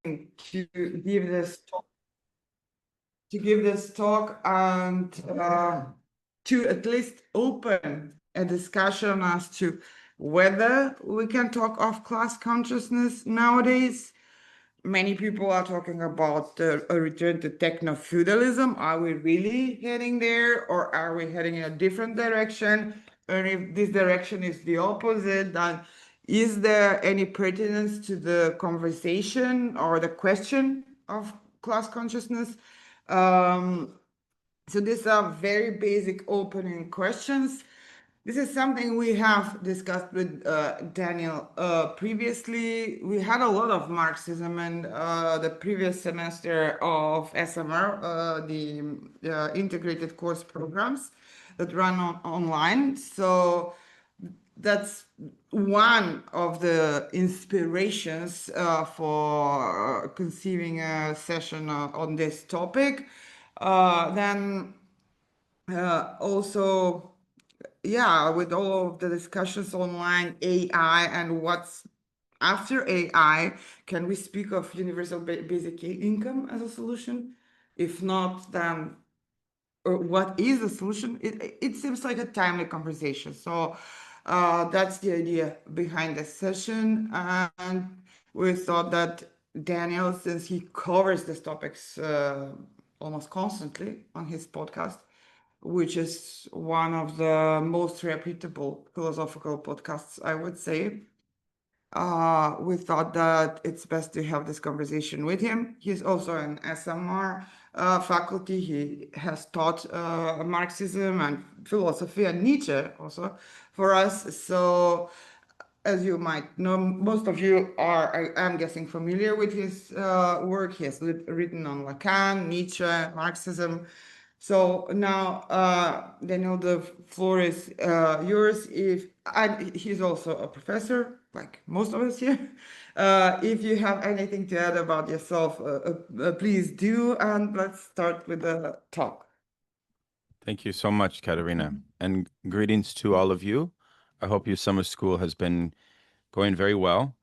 to give this talk, and to at least open a discussion as to whether we can talk of class consciousness nowadays. Many people are talking about a return to techno-feudalism. Are we really heading there, or are we heading in a different direction? And if this direction is the opposite, then is there any pertinence to the conversation or the question of class consciousness? So these are very basic opening questions. This is something we have discussed with Daniel previously. We had a lot of Marxism in the previous semester of SMR, the integrated course programs that run online. So that's one of the inspirations for conceiving a session on this topic. Then also, yeah, with all of the discussions online, AI and what's after AI, can we speak of universal basic income as a solution? If not, then what is the solution? It seems like a timely conversation. So that's the idea behind the session. And we thought that Daniel, since he covers these topics almost constantly on his podcast, which is one of the most reputable philosophical podcasts, I would say. We thought that it's best to have this conversation with him. He's also an SMR faculty. He has taught Marxism and philosophy and Nietzsche also for us. So, as you might know, most of you are, I'm guessing, familiar with his work. He has written on Lacan, Nietzsche, Marxism. So now, Daniel, the floor is yours. He's also a professor, like most of us here. If you have anything to add about yourself, please do, and let's start with the talk. Thank you so much, Katerina, and greetings to all of you. I hope your summer school has been going very well.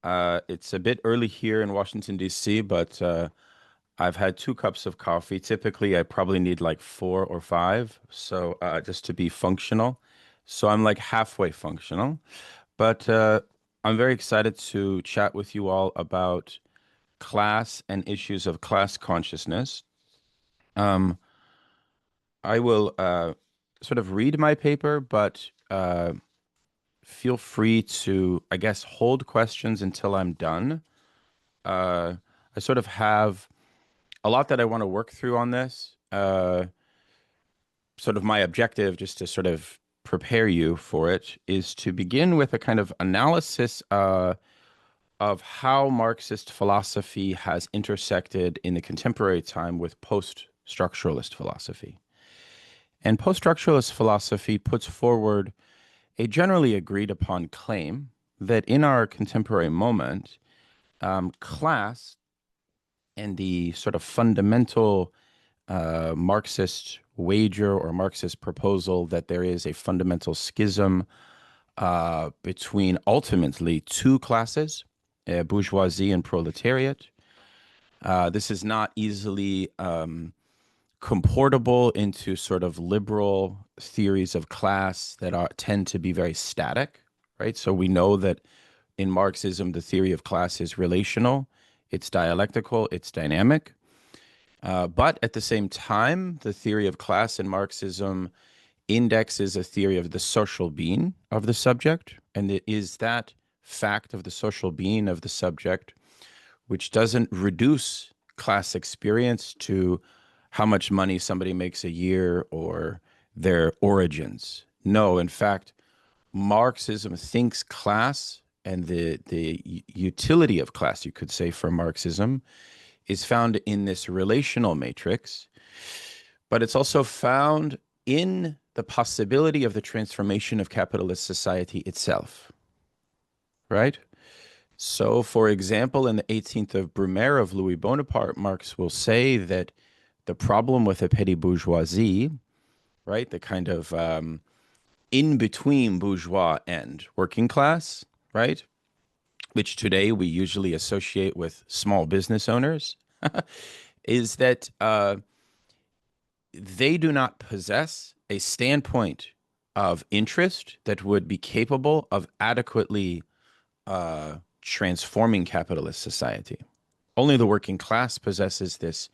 It's a bit early here in Washington, D.C., but I've had 2 cups of coffee. Typically, I probably need like 4 or 5, so just to be functional. So I'm like halfway functional. But I'm very excited to chat with you all about class and issues of class consciousness. I will sort of read my paper, but feel free to, I guess, hold questions until I'm done. I sort of have a lot that I want to work through on this. Sort of my objective, just to sort of prepare you for it, is to begin with a kind of analysis of how Marxist philosophy has intersected in the contemporary time with post-structuralist philosophy. And post-structuralist philosophy puts forward a generally agreed upon claim that in our contemporary moment, class and the sort of fundamental Marxist wager or Marxist proposal that there is a fundamental schism between ultimately 2 classes, bourgeoisie and proletariat. This is not easily comportable into sort of liberal theories of class that tend to be very static, right? So we know that in Marxism, the theory of class is relational, it's dialectical, it's dynamic. But at the same time, the theory of class in Marxism indexes a theory of the social being of the subject, and it is that fact of the social being of the subject which doesn't reduce class experience to how much money somebody makes a year or their origins. No, in fact, Marxism thinks class and the utility of class, you could say, for Marxism is found in this relational matrix, but it's also found in the possibility of the transformation of capitalist society itself, right? So, for example, in the 18th of Brumaire of Louis Bonaparte, Marx will say that the problem with a petty bourgeoisie, right, the kind of in between bourgeois and working class, right, which today we usually associate with small business owners, is that they do not possess a standpoint of interest that would be capable of adequately transforming capitalist society. Only the working class possesses this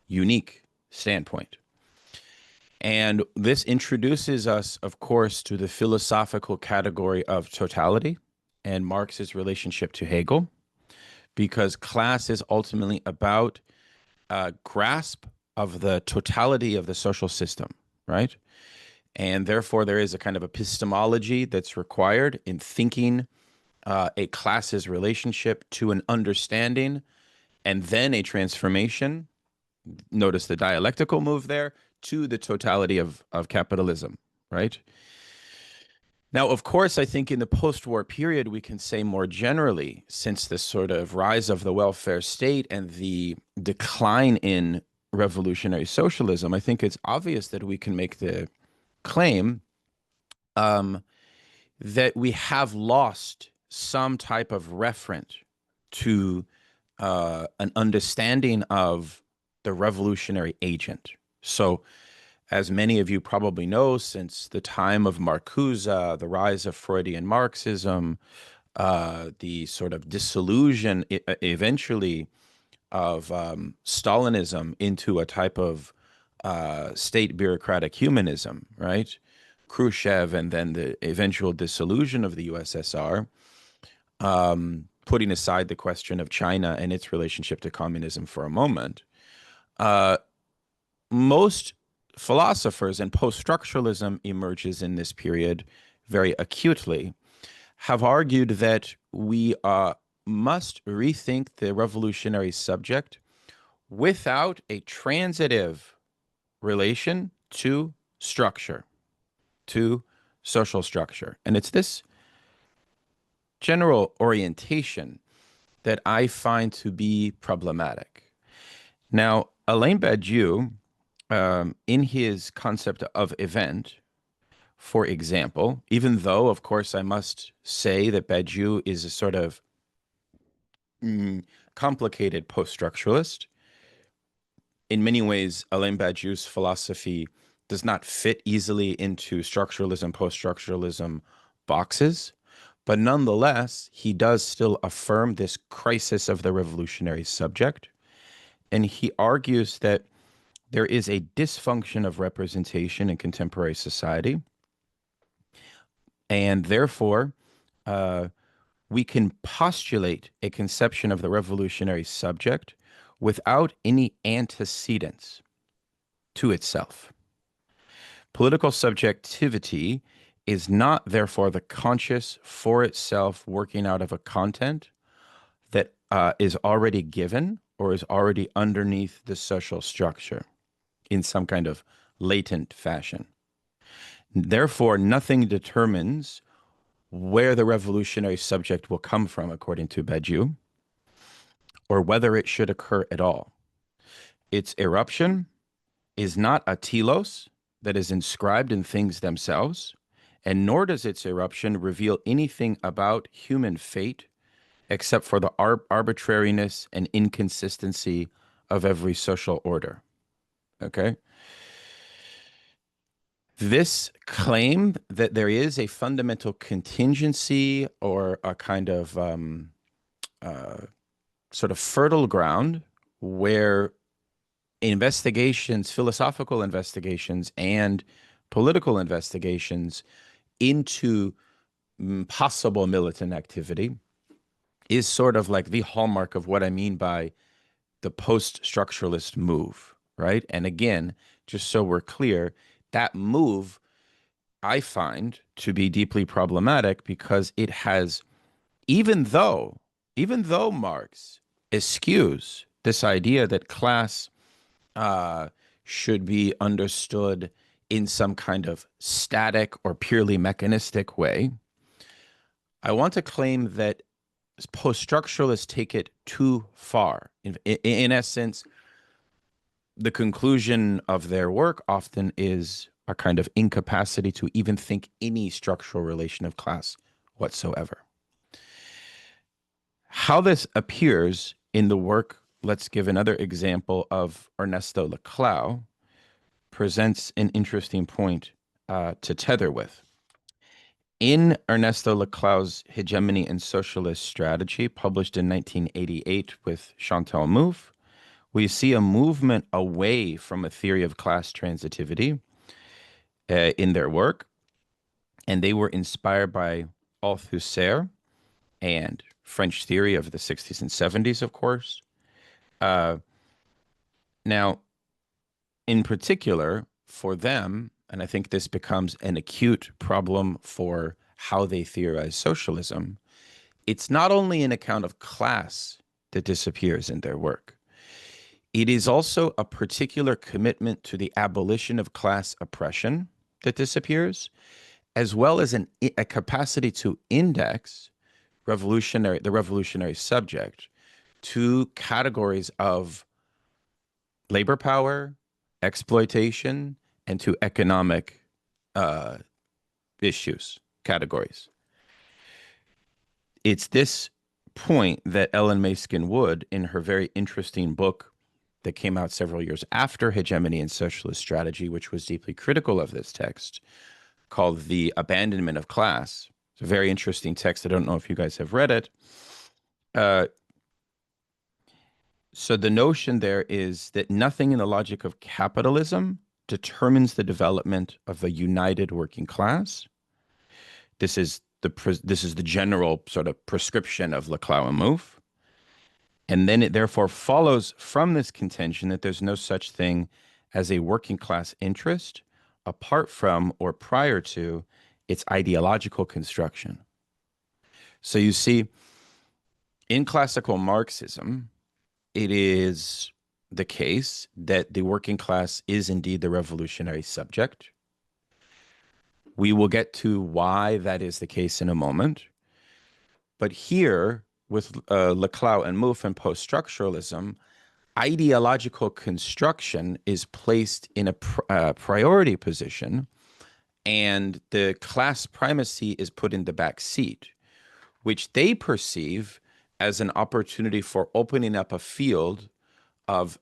unique standpoint. And this introduces us, of course, to the philosophical category of totality and Marx's relationship to Hegel, because class is ultimately about a grasp of the totality of the social system, right? And therefore, there is a kind of epistemology that's required in thinking a class's relationship to an understanding and then a transformation. Notice the dialectical move there to the totality of capitalism, right? Now, of course, I think in the post-war period, we can say more generally, since the sort of rise of the welfare state and the decline in revolutionary socialism, I think it's obvious that we can make the claim um, that we have lost some type of referent to an understanding of the revolutionary agent. So, as many of you probably know, since the time of Marcuse, the rise of Freudian Marxism, the sort of dissolution eventually of Stalinism into a type of state bureaucratic humanism, right? Khrushchev, and then the eventual dissolution of the USSR, putting aside the question of China and its relationship to communism for a moment, most philosophers, and post-structuralism emerges in this period very acutely, have argued that we must rethink the revolutionary subject without a transitive relation to structure, to social structure. And it's this general orientation that I find to be problematic. Now, Alain Badiou, in his concept of event, for example, even though, of course, I must say that Badiou is a sort of complicated post-structuralist. In many ways, Alain Badiou's philosophy does not fit easily into structuralism, post-structuralism boxes. But nonetheless, he does still affirm this crisis of the revolutionary subject. And he argues that there is a dysfunction of representation in contemporary society. And therefore, we can postulate a conception of the revolutionary subject without any antecedents to itself. Political subjectivity is not, therefore, the conscious for itself working out of a content that is already given or is already underneath the social structure in some kind of latent fashion. Therefore, nothing determines where the revolutionary subject will come from, according to Badiou, or whether it should occur at all. Its eruption is not a telos that is inscribed in things themselves, and nor does its eruption reveal anything about human fate except for the arbitrariness and inconsistency of every social order. Okay? This claim that there is a fundamental contingency or a kind of sort of fertile ground where investigations, philosophical investigations, and political investigations into possible militant activity is sort of like the hallmark of what I mean by the post-structuralist move, right? And again, just so we're clear, that move I find to be deeply problematic because it has, even though Marx eschews this idea that class should be understood in some kind of static or purely mechanistic way, I want to claim that post-structuralists take it too far. In essence, the conclusion of their work often is a kind of incapacity to even think any structural relation of class whatsoever. How this appears in the work, let's give another example of Ernesto Laclau, presents an interesting point to tether with. In Ernesto Laclau's Hegemony and Socialist Strategy, published in 1988 with Chantal Mouffe, we see a movement away from a theory of class transitivity in their work, and they were inspired by Althusser and French theory of the 60s and 70s, of course. Now, in particular, for them, and I think this becomes an acute problem for how they theorize socialism, it's not only an account of class that disappears in their work. It is also a particular commitment to the abolition of class oppression that disappears, as well as a capacity to index the revolutionary subject to categories of labor power, exploitation, and to economic issues, categories. It's this point that Ellen Maskin Wood, in her very interesting book that came out several years after Hegemony and Socialist Strategy, which was deeply critical of this text, called The Abandonment of Class. It's a very interesting text. I don't know if you guys have read it. So the notion there is that nothing in the logic of capitalism determines the development of a united working class. This is the general sort of prescription of Laclau and Mouffe. And then it therefore follows from this contention that there's no such thing as a working class interest apart from or prior to its ideological construction. So you see, in classical Marxism, it is the case that the working class is indeed the revolutionary subject. We will get to why that is the case in a moment. But here, with Laclau and Mouffe and post-structuralism, ideological construction is placed in a priority position, and the class primacy is put in the back seat, which they perceive as an opportunity for opening up a field of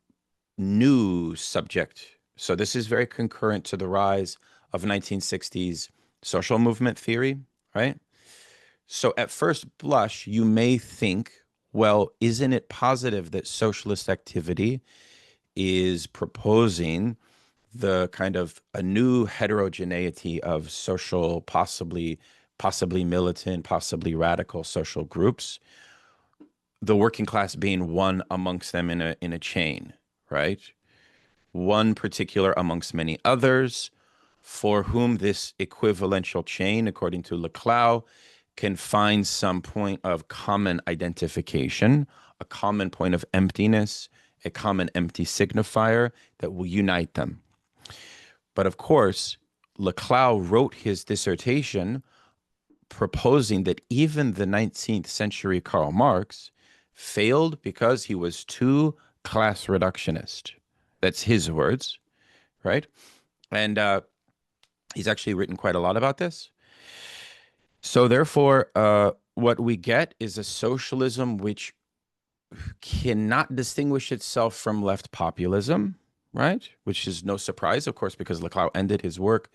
new subject. So this is very concurrent to the rise of 1960s social movement theory, right? So at first blush, you may think, well, isn't it positive that socialist activity is proposing the kind of a new heterogeneity of social, possibly militant, possibly radical social groups, the working class being one amongst them in a chain, right? One particular amongst many others, for whom this equivalential chain, according to Laclau, can find some point of common identification, a common point of emptiness, a common empty signifier that will unite them. But of course, Laclau wrote his dissertation proposing that even the 19th century Karl Marx failed because he was too class reductionist. That's his words, right? And he's actually written quite a lot about this. So therefore, what we get is a socialism which cannot distinguish itself from left populism, right? Which is no surprise, of course, because Laclau ended his work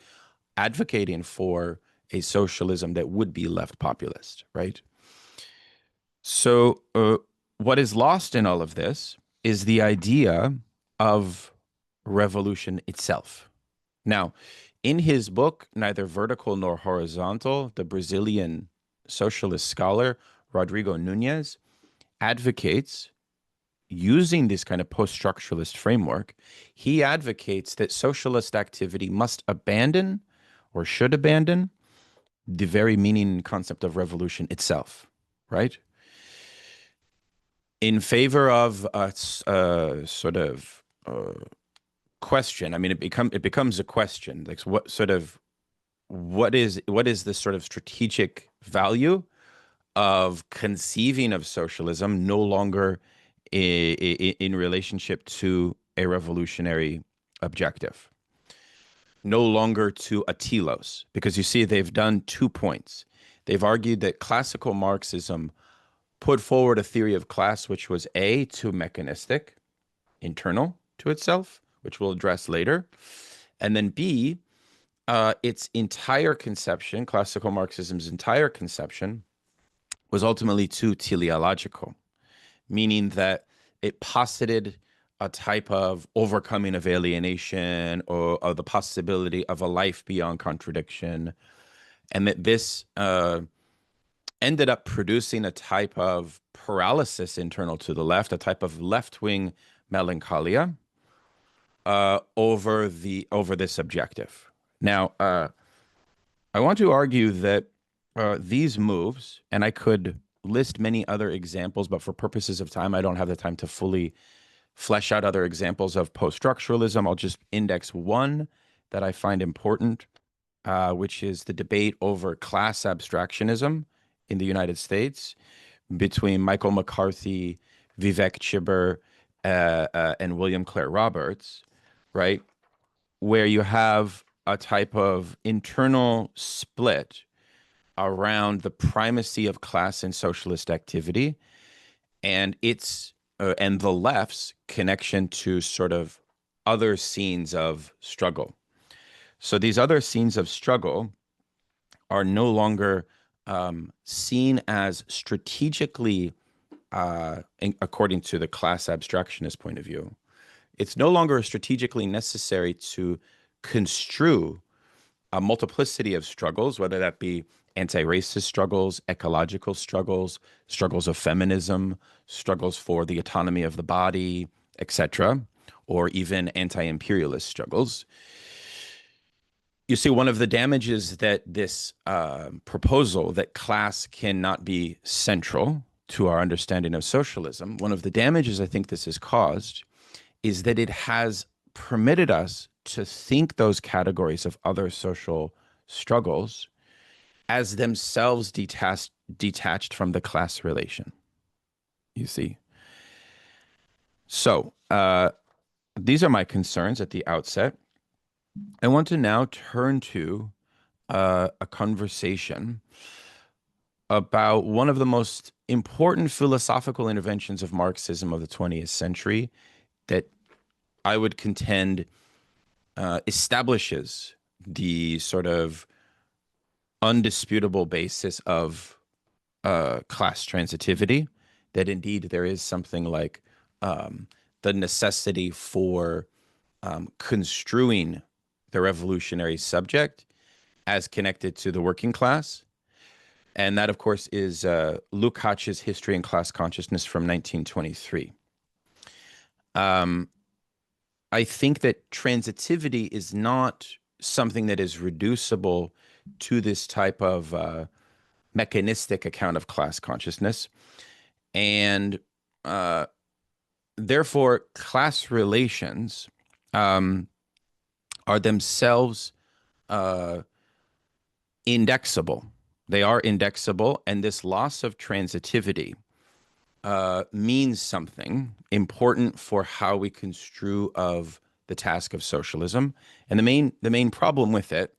advocating for a socialism that would be left populist, right? So what is lost in all of this is the idea of revolution itself. Now, in his book, Neither Vertical Nor Horizontal, the Brazilian socialist scholar Rodrigo Nunes advocates, using this kind of post-structuralist framework, he advocates that socialist activity must abandon or should abandon the very meaning and concept of revolution itself, right? In favor of a sort of question. I mean, it becomes a question, like what is the sort of strategic value of conceiving of socialism no longer in relationship to a revolutionary objective, no longer to a telos, because you see they've done 2 points. They've argued that classical Marxism put forward a theory of class which was A, too mechanistic, internal to itself, which we'll address later, and then B, its entire conception, classical Marxism's entire conception, was ultimately too teleological, meaning that it posited a type of overcoming of alienation or of the possibility of a life beyond contradiction, and that this ended up producing a type of paralysis internal to the left, a type of left-wing melancholia over this objective. Now, I want to argue that these moves, and I could list many other examples, but for purposes of time, I don't have the time to fully flesh out other examples of post-structuralism. I'll just index one that I find important, which is the debate over class abstractionism in the United States between Michael McCarthy, Vivek Chibber, and William Clare Roberts, right? Where you have a type of internal split around the primacy of class in socialist activity and its and the left's connection to sort of other scenes of struggle. So these other scenes of struggle are no longer seen as strategically, according to the class abstractionist point of view, it's no longer strategically necessary to construe a multiplicity of struggles, whether that be anti-racist struggles, ecological struggles, struggles of feminism, struggles for the autonomy of the body, etc., or even anti-imperialist struggles. You see, one of the damages that this proposal that class cannot be central to our understanding of socialism, one of the damages I think this has caused is that it has permitted us to think those categories of other social struggles as themselves detached from the class relation, you see. So these are my concerns at the outset. I want to now turn to a conversation about one of the most important philosophical interventions of Marxism of the 20th century that I would contend establishes the sort of undisputable basis of class transitivity, that indeed there is something like the necessity for construing the revolutionary subject as connected to the working class. And that, of course, is Lukács's History and Class Consciousness from 1923. I think that transitivity is not something that is reducible to this type of mechanistic account of class consciousness. And therefore, class relations are themselves indexable. They are indexable, and this loss of transitivity means something important for how we construe of the task of socialism. And the main problem with it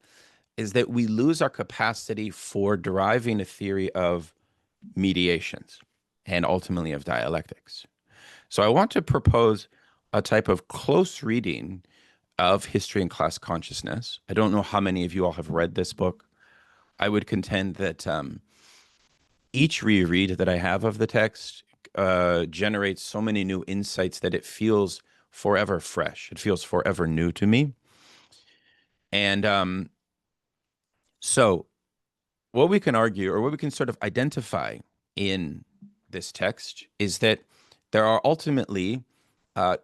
is that we lose our capacity for deriving a theory of mediations and ultimately of dialectics. So I want to propose a type of close reading of History and Class Consciousness. I don't know how many of you all have read this book. I would contend that each reread that I have of the text generates so many new insights that it feels forever fresh. It feels forever new to me. And so what we can argue, or what we can sort of identify in this text, is that there are ultimately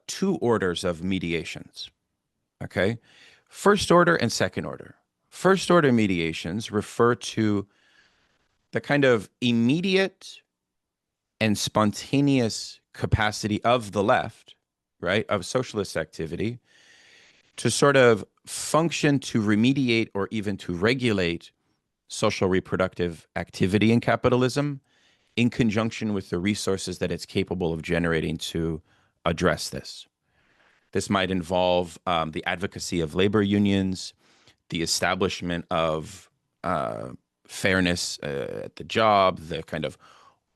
two orders of mediations, okay? First order and second order. First order mediations refer to the kind of immediate and spontaneous capacity of the left, right, of socialist activity, to sort of function to remediate or even to regulate social reproductive activity in capitalism in conjunction with the resources that it's capable of generating to address this. This might involve the advocacy of labor unions, the establishment of fairness at the job, the kind of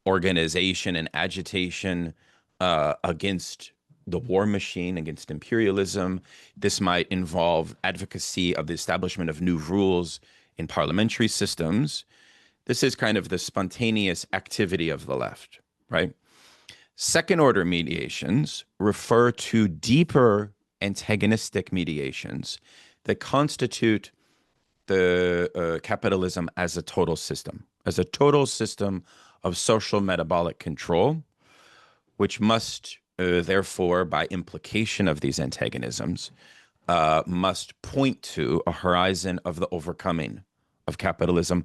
organization and agitation against the war machine, against imperialism. This might involve advocacy of the establishment of new rules in parliamentary systems. This is kind of the spontaneous activity of the left, right? Second order mediations refer to deeper antagonistic mediations that constitute the capitalism as a total system of social metabolic control, which must therefore, by implication of these antagonisms, must point to a horizon of the overcoming of capitalism.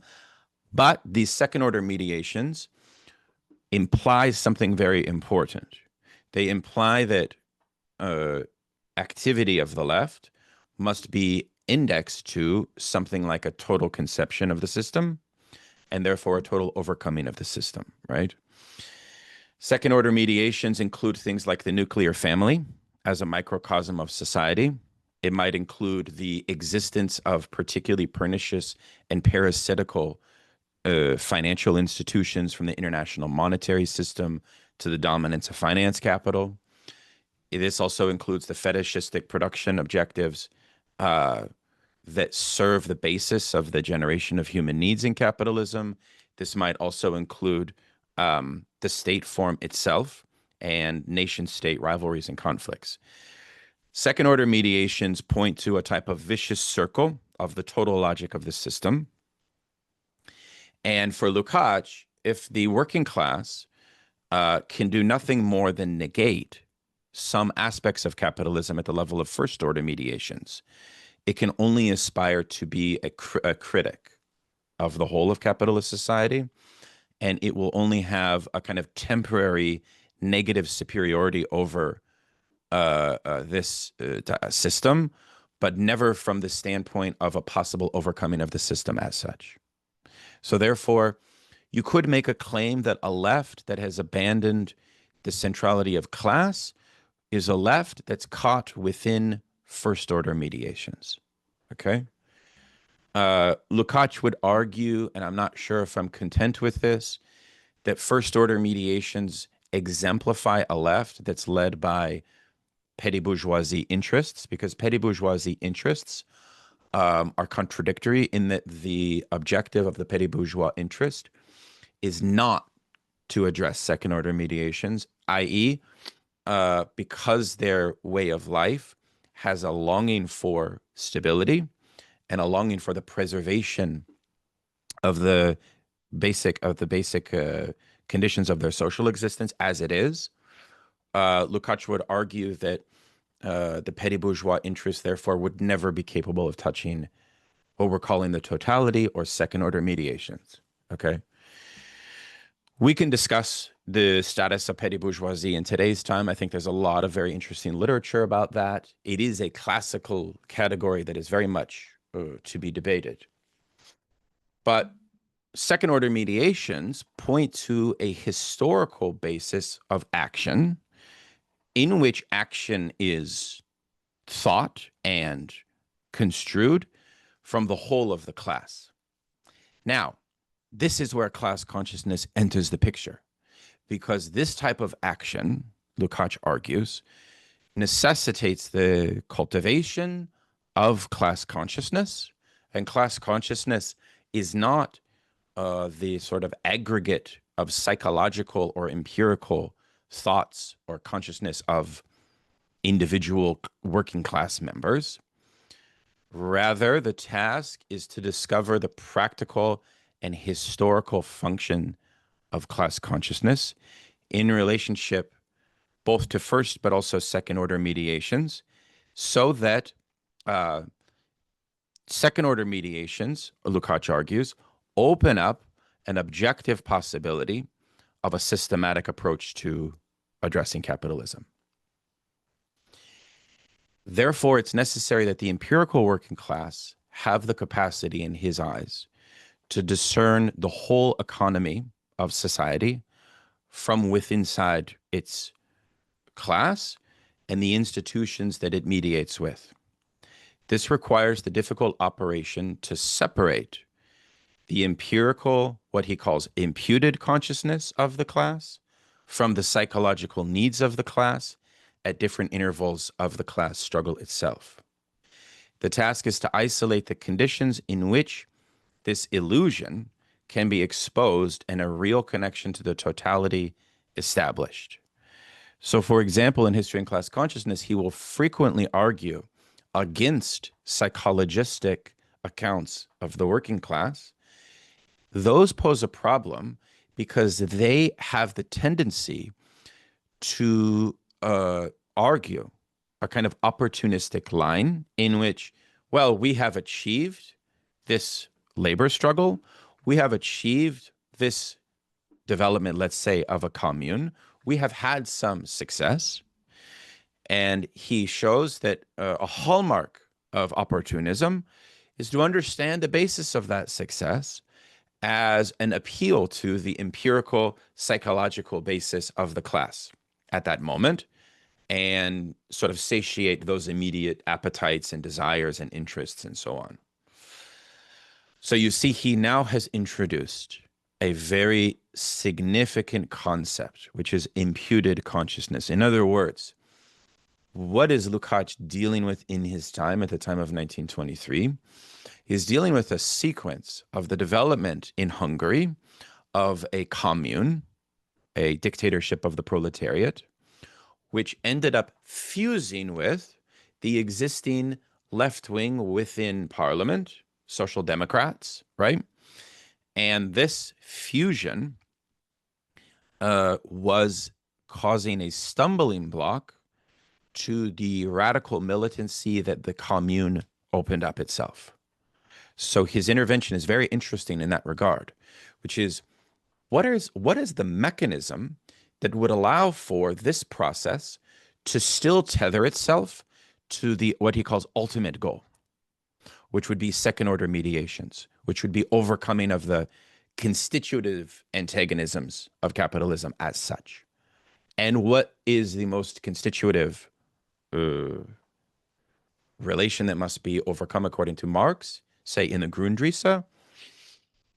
But these second order mediations imply something very important. They imply that activity of the left must be indexed to something like a total conception of the system and therefore a total overcoming of the system, right? Second order mediations include things like the nuclear family as a microcosm of society. It might include the existence of particularly pernicious and parasitical financial institutions, from the international monetary system to the dominance of finance capital. This also includes the fetishistic production objectives that serve the basis of the generation of human needs in capitalism. This might also include the state form itself and nation-state rivalries and conflicts. Second order mediations point to a type of vicious circle of the total logic of the system. And for Lukács, if the working class can do nothing more than negate some aspects of capitalism at the level of first order mediations, it can only aspire to be a critic of the whole of capitalist society, and it will only have a kind of temporary negative superiority over this system, but never from the standpoint of a possible overcoming of the system as such. So therefore, you could make a claim that a left that has abandoned the centrality of class is a left that's caught within first order mediations. Okay? Lukács would argue, and I'm not sure if I'm content with this, that first order mediations exemplify a left that's led by petty bourgeoisie interests, because petty bourgeoisie interests are contradictory in that the objective of the petty bourgeois interest is not to address second order mediations, i.e., because their way of life has a longing for stability and a longing for the preservation of the basic conditions of their social existence as it is. Lukács would argue that the petty bourgeois interest, therefore, would never be capable of touching what we're calling the totality or second order mediations. Okay. We can discuss the status of petty bourgeoisie in today's time. I think there's a lot of very interesting literature about that. It is a classical category that is very much to be debated. But second order mediations point to a historical basis of action in which action is thought and construed from the whole of the class. Now, this is where class consciousness enters the picture, because this type of action, Lukács argues, necessitates the cultivation of class consciousness, and class consciousness is not the sort of aggregate of psychological or empirical thoughts or consciousness of individual working class members. Rather, the task is to discover the practical and historical function of class consciousness in relationship both to first but also second order mediations, so that second order mediations, Lukács argues, open up an objective possibility of a systematic approach to addressing capitalism. Therefore, it's necessary that the empirical working class have the capacity, in his eyes, to discern the whole economy of society from within inside its class and the institutions that it mediates with. This requires the difficult operation to separate the empirical, what he calls imputed consciousness of the class from the psychological needs of the class at different intervals of the class struggle itself. The task is to isolate the conditions in which this illusion can be exposed and a real connection to the totality established. So, for example, in History and Class Consciousness, he will frequently argue against psychologistic accounts of the working class. Those pose a problem because they have the tendency to argue a kind of opportunistic line in which, well, we have achieved this labor struggle, we have achieved this development, let's say, of a commune, we have had some success. And he shows that a hallmark of opportunism is to understand the basis of that success as an appeal to the empirical psychological basis of the class at that moment and sort of satiate those immediate appetites and desires and interests and so on. So you see, he now has introduced a very significant concept, which is imputed consciousness. In other words, what is Lukács dealing with in his time at the time of 1923? He's dealing with a sequence of the development in Hungary of a commune, a dictatorship of the proletariat, which ended up fusing with the existing left wing within parliament, social democrats, right? And this fusion was causing a stumbling block to the radical militancy that the commune opened up itself. So his intervention is very interesting in that regard, which is what is the mechanism that would allow for this process to still tether itself to the what he calls ultimate goal, which would be second order mediations, which would be overcoming of the constitutive antagonisms of capitalism as such. And what is the most constitutive relation that must be overcome according to Marx, say in the Grundrisse?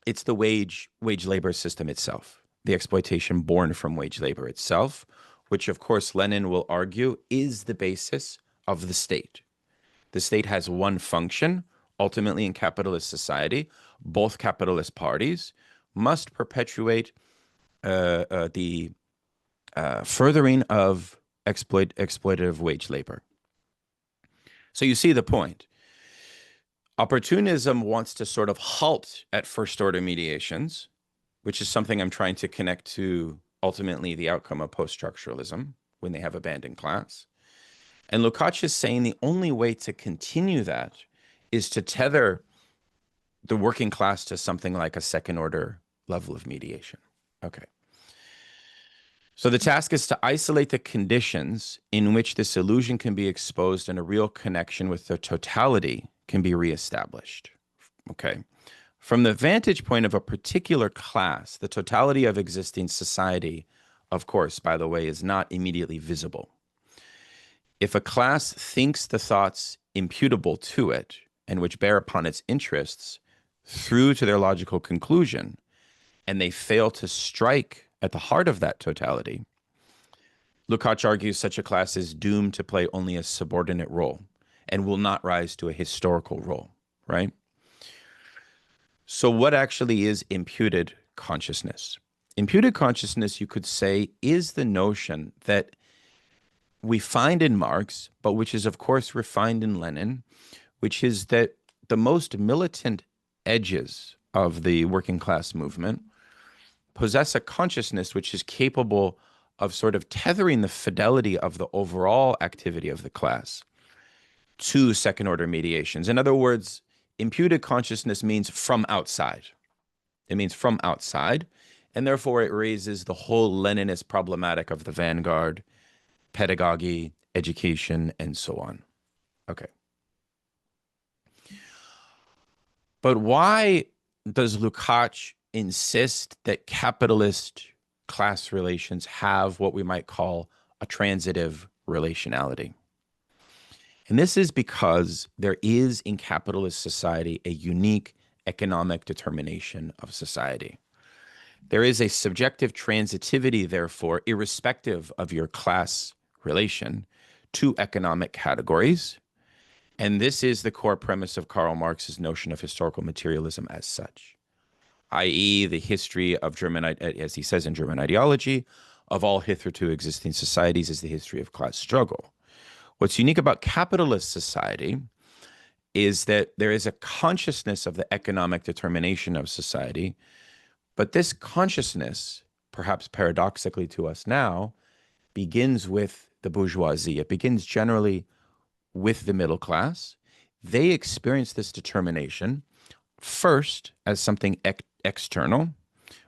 It's the wage labor system itself, the exploitation born from wage labor itself, which of course Lenin will argue is the basis of the state. The state has one function. Ultimately, in capitalist society, both capitalist parties must perpetuate the furthering of exploitative wage labor. So you see the point. Opportunism wants to sort of halt at first order mediations, which is something I'm trying to connect to ultimately the outcome of post-structuralism when they have abandoned class. And Lukács is saying the only way to continue that is to tether the working class to something like a second order level of mediation. Okay. So the task is to isolate the conditions in which this illusion can be exposed and a real connection with the totality can be reestablished. Okay. From the vantage point of a particular class, the totality of existing society, of course, by the way, is not immediately visible. If a class thinks the thoughts imputable to it and which bear upon its interests through to their logical conclusion, and they fail to strike at the heart of that totality, Lukács argues such a class is doomed to play only a subordinate role and will not rise to a historical role, right? So what actually is imputed consciousness? Imputed consciousness, you could say, is the notion that we find in Marx, but which is, of course, refined in Lenin, which is that the most militant edges of the working class movement possess a consciousness which is capable of sort of tethering the fidelity of the overall activity of the class to second order mediations. In other words, imputed consciousness means from outside. It means from outside, and therefore it raises the whole Leninist problematic of the vanguard, pedagogy, education, and so on. Okay. But why does Lukács insist that capitalist class relations have what we might call a transitive relationality? And this is because there is in capitalist society a unique economic determination of society. There is a subjective transitivity, therefore, irrespective of your class relation to economic categories. And this is the core premise of Karl Marx's notion of historical materialism as such, i.e., the history of German, as he says in German ideology, of all hitherto existing societies is the history of class struggle. What's unique about capitalist society is that there is a consciousness of the economic determination of society, but this consciousness, perhaps paradoxically to us now, begins with the bourgeoisie. It begins generally with the middle class. They experience this determination first as something external,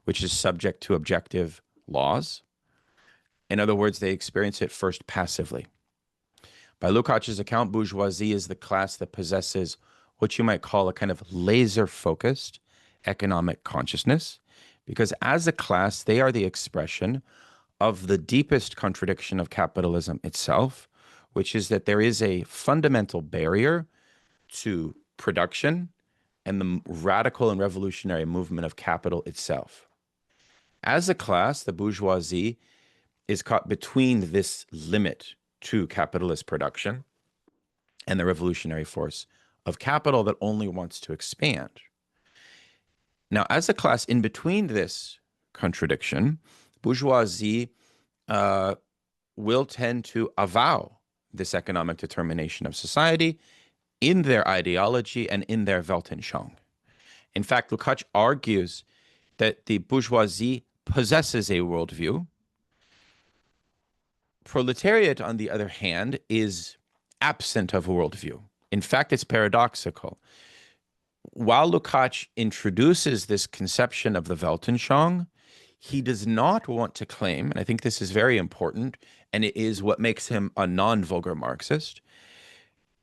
which is subject to objective laws. In other words, they experience it first passively. By Lukács's account, bourgeoisie is the class that possesses what you might call a kind of laser-focused economic consciousness, because as a class, they are the expression of the deepest contradiction of capitalism itself, which is that there is a fundamental barrier to production and the radical and revolutionary movement of capital itself. As a class, the bourgeoisie is caught between this limit to capitalist production and the revolutionary force of capital that only wants to expand. Now, as a class in between this contradiction, bourgeoisie will tend to avow this economic determination of society in their ideology and in their Weltanschauung. In fact, Lukács argues that the bourgeoisie possesses a worldview. Proletariat, on the other hand, is absent of a worldview. In fact, it's paradoxical. While Lukács introduces this conception of the Weltanschauung, he does not want to claim, and I think this is very important, and it is what makes him a non-vulgar Marxist.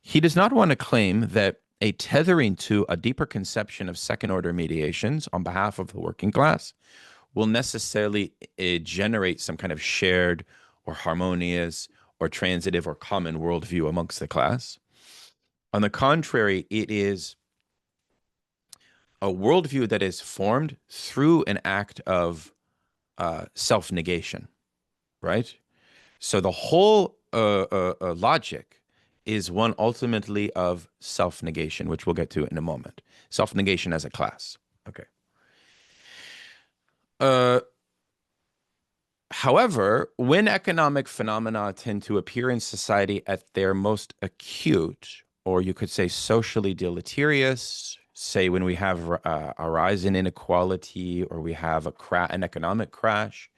He does not want to claim that a tethering to a deeper conception of second-order mediations on behalf of the working class will necessarily generate some kind of shared or harmonious or transitive or common worldview amongst the class. On the contrary, it is a worldview that is formed through an act of self-negation, right? So the whole logic is one ultimately of self-negation, which we'll get to in a moment. Self-negation as a class. Okay. However, when economic phenomena tend to appear in society at their most acute, or you could say socially deleterious, say when we have a rise in inequality or we have an economic crash,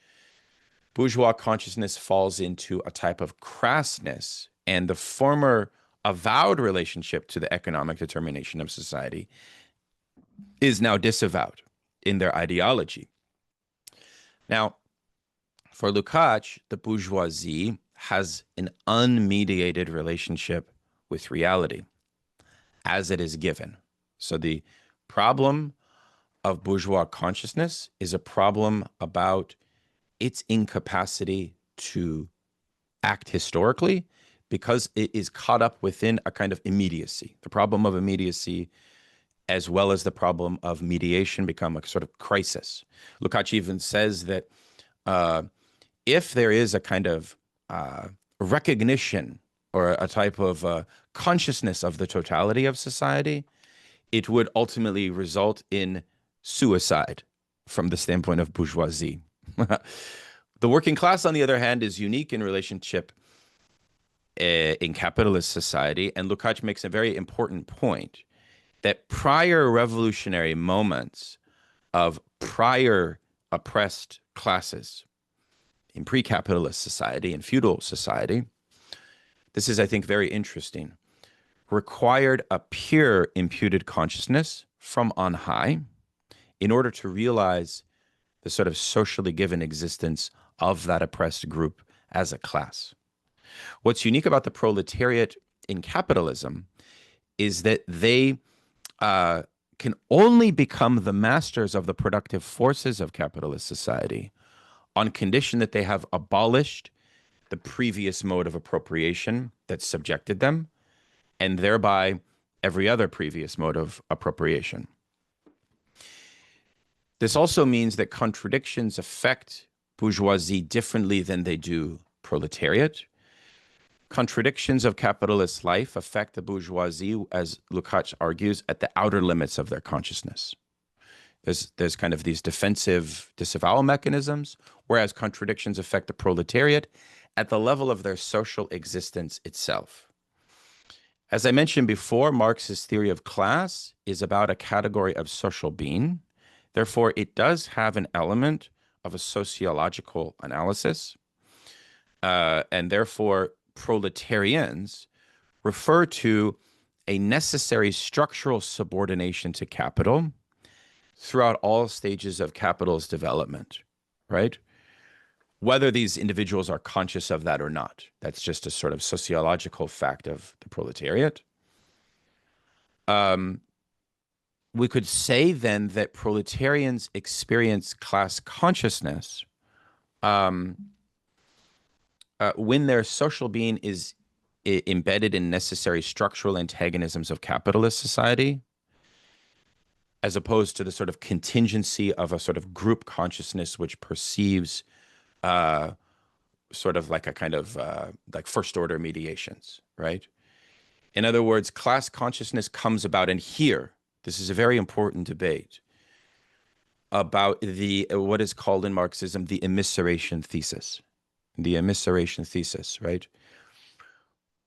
bourgeois consciousness falls into a type of crassness, and the former avowed relationship to the economic determination of society is now disavowed in their ideology. Now, for Lukács, the bourgeoisie has an unmediated relationship with reality as it is given. So the problem of bourgeois consciousness is a problem about its incapacity to act historically because it is caught up within a kind of immediacy. The problem of immediacy as well as the problem of mediation become a sort of crisis. Lukács even says that if there is a kind of recognition or a type of consciousness of the totality of society, it would ultimately result in suicide from the standpoint of bourgeoisie. The working class, on the other hand, is unique in relationship in capitalist society, and Lukács makes a very important point that prior revolutionary moments of prior oppressed classes in pre-capitalist society and feudal society, this is, I think, very interesting, required a pure imputed consciousness from on high in order to realize the sort of socially given existence of that oppressed group as a class. What's unique about the proletariat in capitalism is that they can only become the masters of the productive forces of capitalist society on condition that they have abolished the previous mode of appropriation that subjected them, and thereby every other previous mode of appropriation. This also means that contradictions affect bourgeoisie differently than they do proletariat. Contradictions of capitalist life affect the bourgeoisie, as Lukács argues, at the outer limits of their consciousness. There's kind of these defensive disavowal mechanisms, whereas contradictions affect the proletariat at the level of their social existence itself. As I mentioned before, Marx's theory of class is about a category of social being. Therefore, it does have an element of a sociological analysis. And therefore, proletarians refer to a necessary structural subordination to capital throughout all stages of capital's development, right? Whether these individuals are conscious of that or not. That's just a sort of sociological fact of the proletariat. We could say then that proletarians experience class consciousness when their social being is embedded in necessary structural antagonisms of capitalist society, as opposed to the sort of contingency of a sort of group consciousness which perceives sort of like a kind of like first order mediations, right? In other words, class consciousness comes about, and here, this is a very important debate about the what is called in Marxism the immiseration thesis. The immiseration thesis, right?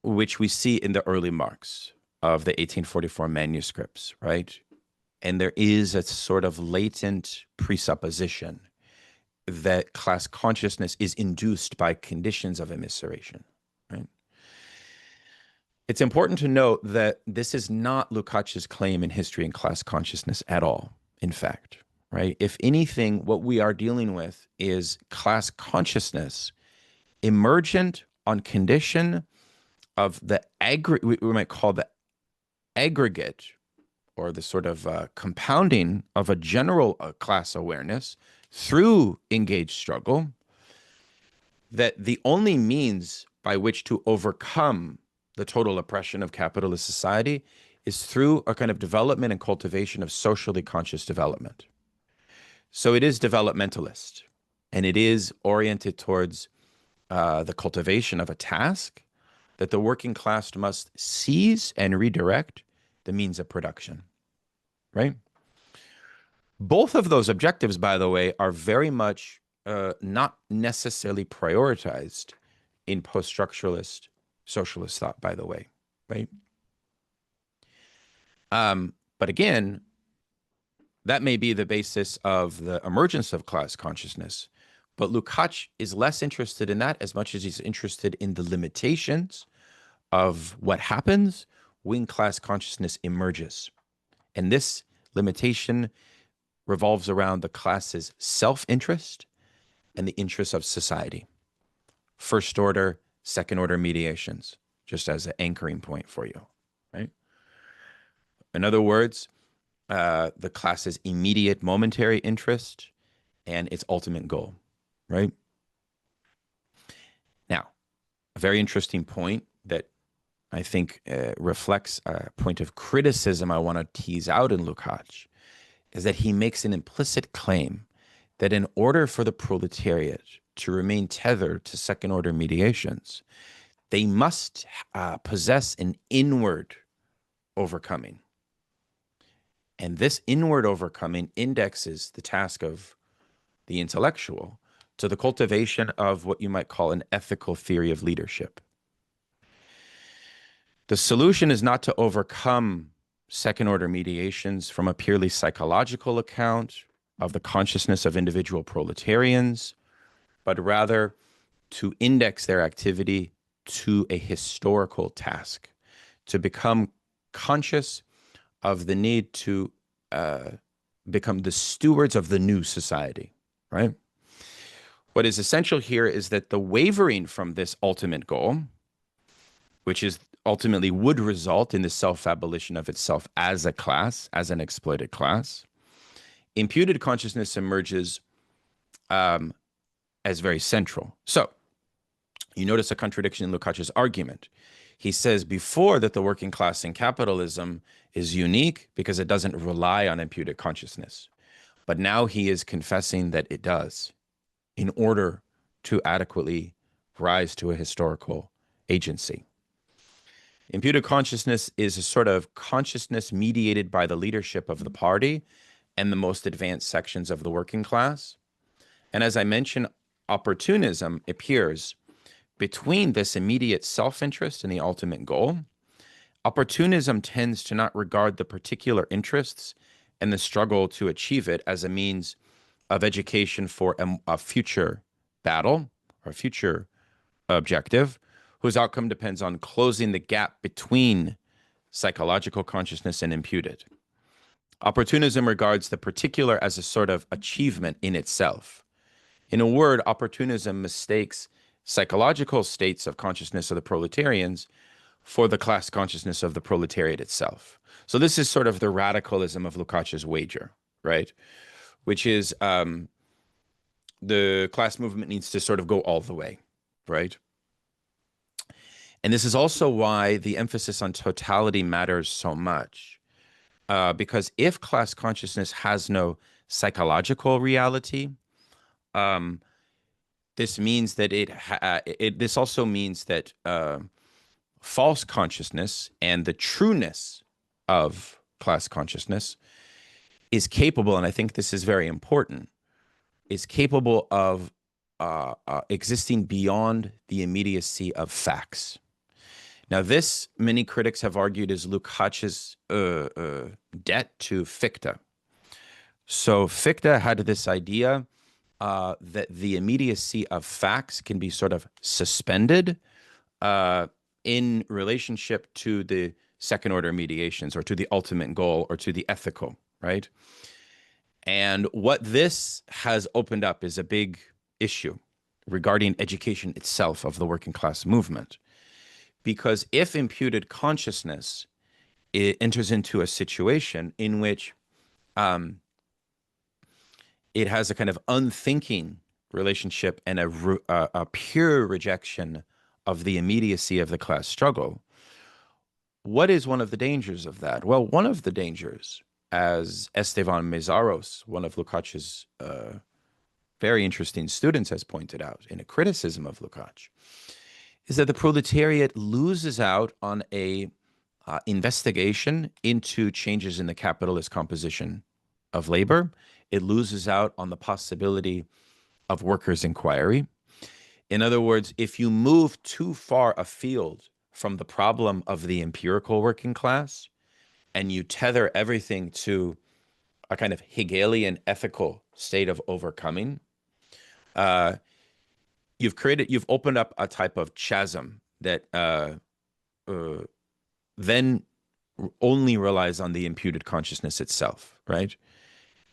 Which we see in the early Marx of the 1844 manuscripts, right? And there is a sort of latent presupposition that class consciousness is induced by conditions of immiseration, right? It's important to note that this is not Lukács's claim in History and Class Consciousness at all, in fact, right? If anything, what we are dealing with is class consciousness emergent on condition of the we might call the aggregate or the sort of compounding of a general class awareness through engaged struggle, that the only means by which to overcome the total oppression of capitalist society is through a kind of development and cultivation of socially conscious development. So it is developmentalist, and it is oriented towards the cultivation of a task that the working class must seize and redirect the means of production, right? Both of those objectives, by the way, are very much not necessarily prioritized in post-structuralist socialist thought, by the way, right? But again, that may be the basis of the emergence of class consciousness. But Lukács is less interested in that as much as he's interested in the limitations of what happens when class consciousness emerges. And this limitation revolves around the class's self-interest and the interests of society. First order, second order mediations, just as an anchoring point for you, right? In other words, the class's immediate momentary interest and its ultimate goal, right? Now, a very interesting point that I think reflects a point of criticism I want to tease out in Lukács is that he makes an implicit claim that in order for the proletariat to remain tethered to second order mediations, they must possess an inward overcoming. And this inward overcoming indexes the task of the intellectual to the cultivation of what you might call an ethical theory of leadership. The solution is not to overcome second order mediations from a purely psychological account of the consciousness of individual proletarians, but rather to index their activity to a historical task, to become conscious of the need to become the stewards of the new society, right? What is essential here is that the wavering from this ultimate goal, which is ultimately would result in the self-abolition of itself as a class, as an exploited class, imputed consciousness emerges as very central. So you notice a contradiction in Lukács's argument. He says before that the working class in capitalism is unique because it doesn't rely on imputed consciousness. But now he is confessing that it does in order to adequately rise to a historical agency. Imputed consciousness is a sort of consciousness mediated by the leadership of the party and the most advanced sections of the working class. And as I mentioned, opportunism appears between this immediate self-interest and the ultimate goal. Opportunism tends to not regard the particular interests and the struggle to achieve it as a means of education for a future battle or a future objective, whose outcome depends on closing the gap between psychological consciousness and imputed. Opportunism regards the particular as a sort of achievement in itself. In a word, opportunism mistakes psychological states of consciousness of the proletarians for the class consciousness of the proletariat itself. So this is sort of the radicalism of Lukács's wager, right? Which is the class movement needs to sort of go all the way, right? And this is also why the emphasis on totality matters so much. Because if class consciousness has no psychological reality, this means that this also means that false consciousness and the trueness of class consciousness is capable, and I think this is very important, is capable of existing beyond the immediacy of facts. Now, this, many critics have argued, is Lukács's debt to Fichte. So Fichte had this idea that the immediacy of facts can be sort of suspended in relationship to the second order mediations or to the ultimate goal or to the ethical, right? And what this has opened up is a big issue regarding education itself of the working class movement. Because if imputed consciousness enters into a situation in which it has a kind of unthinking relationship and a pure rejection of the immediacy of the class struggle, what is one of the dangers of that? Well, one of the dangers, as Esteban Mezaros, one of Lukács's very interesting students, has pointed out in a criticism of Lukács, is that the proletariat loses out on a investigation into changes in the capitalist composition of labor. It loses out on the possibility of workers' inquiry. In other words, if you move too far afield from the problem of the empirical working class and you tether everything to a kind of Hegelian ethical state of overcoming, you've opened up a type of chasm that then only relies on the imputed consciousness itself, right?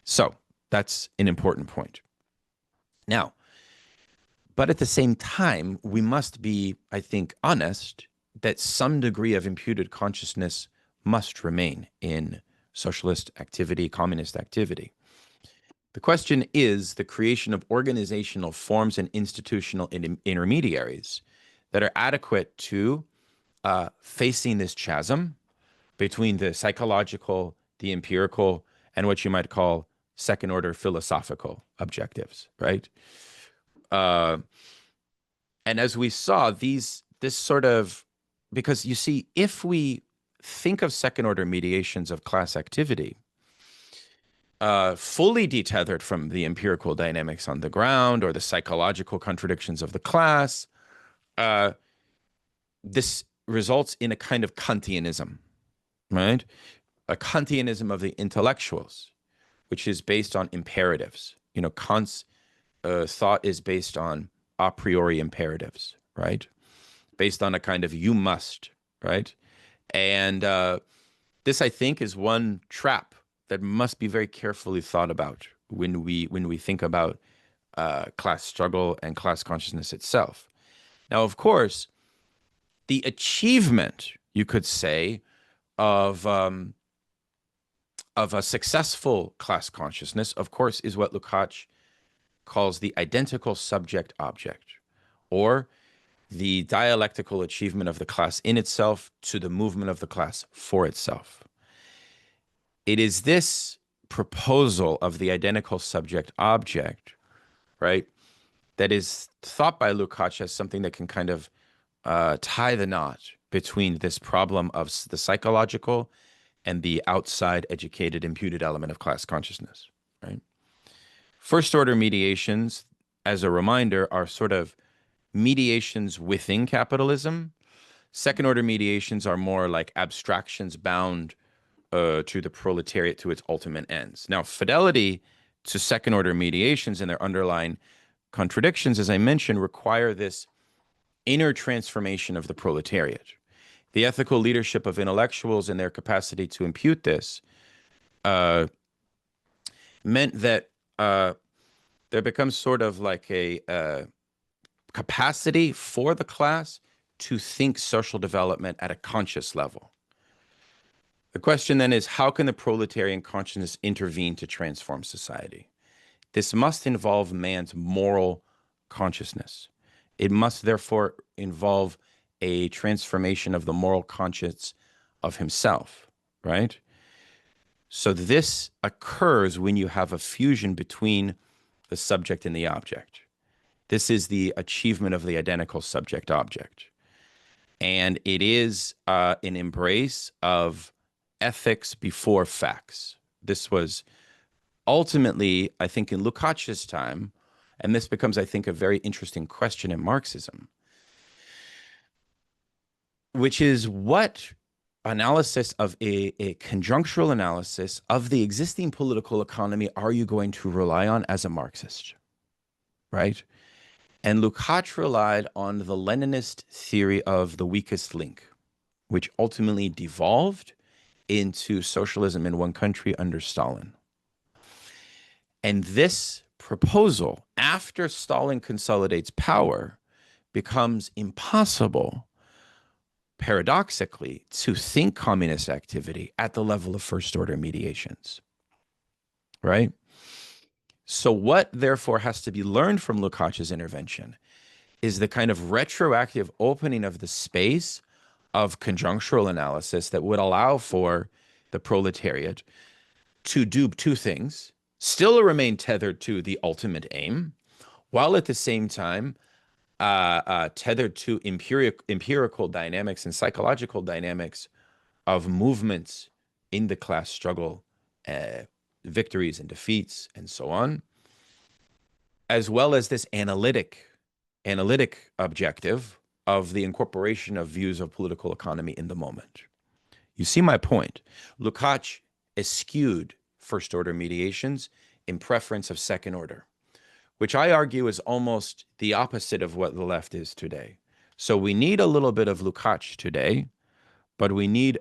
So that's an important point. Now, but at the same time, we must be, I think, honest that some degree of imputed consciousness must remain in socialist activity, communist activity. The question is the creation of organizational forms and institutional intermediaries that are adequate to facing this chasm between the psychological, the empirical, and what you might call second-order philosophical objectives, right? And as we saw, this sort of, because you see, if we think of second-order mediations of class activity, fully detethered from the empirical dynamics on the ground or the psychological contradictions of the class, this results in a kind of Kantianism, right? A Kantianism of the intellectuals, which is based on imperatives. You know, Kant's thought is based on a priori imperatives, right? Based on a kind of you must, right? And this, I think, is one trap that must be very carefully thought about when we think about class struggle and class consciousness itself. Now, of course, the achievement, you could say, of a successful class consciousness, of course, is what Lukács calls the identical subject-object, or the dialectical achievement of the class in itself to the movement of the class for itself. It is this proposal of the identical subject object, right, that is thought by Lukács as something that can kind of tie the knot between this problem of the psychological and the outside educated imputed element of class consciousness, right? First order mediations, as a reminder, are sort of mediations within capitalism. Second order mediations are more like abstractions bound to the proletariat to its ultimate ends. Now, fidelity to second order mediations and their underlying contradictions, as I mentioned, require this inner transformation of the proletariat. The ethical leadership of intellectuals and their capacity to impute this meant that there becomes sort of like a capacity for the class to think social development at a conscious level. The question then is, how can the proletarian consciousness intervene to transform society? This must involve man's moral consciousness. It must therefore involve a transformation of the moral conscience of himself, right? So this occurs when you have a fusion between the subject and the object. This is the achievement of the identical subject object. And it is an embrace of ethics before facts. This was ultimately, I think, in Lukács's time, and this becomes, I think, a very interesting question in Marxism, which is what analysis of a conjunctural analysis of the existing political economy are you going to rely on as a Marxist, right? And Lukács relied on the Leninist theory of the weakest link, which ultimately devolved into socialism in one country under Stalin. And this proposal, after Stalin consolidates power, becomes impossible, paradoxically, to think communist activity at the level of first order mediations, right? So what therefore has to be learned from Lukács's intervention is the kind of retroactive opening of the space of conjunctural analysis that would allow for the proletariat to do two things: still remain tethered to the ultimate aim, while at the same time tethered to empirical dynamics and psychological dynamics of movements in the class struggle, victories and defeats, and so on, as well as this analytic objective of the incorporation of views of political economy in the moment. You see my point. Lukács eschewed first order mediations in preference of second order, which I argue is almost the opposite of what the left is today. So we need a little bit of Lukács today, but we need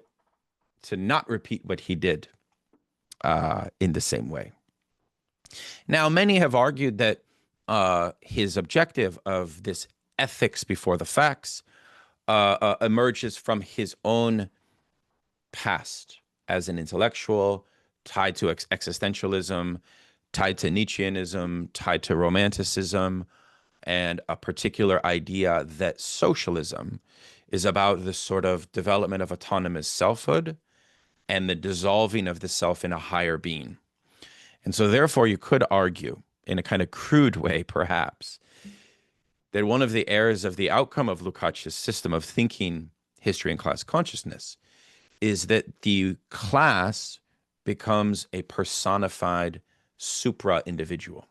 to not repeat what he did in the same way. Now, many have argued that his objective of this ethics before the facts emerges from his own past as an intellectual, tied to existentialism, tied to Nietzscheanism, tied to romanticism, and a particular idea that socialism is about the sort of development of autonomous selfhood and the dissolving of the self in a higher being. And so therefore you could argue, in a kind of crude way perhaps, that one of the errors of the outcome of Lukács's system of thinking history and class consciousness is that the class becomes a personified supra-individual,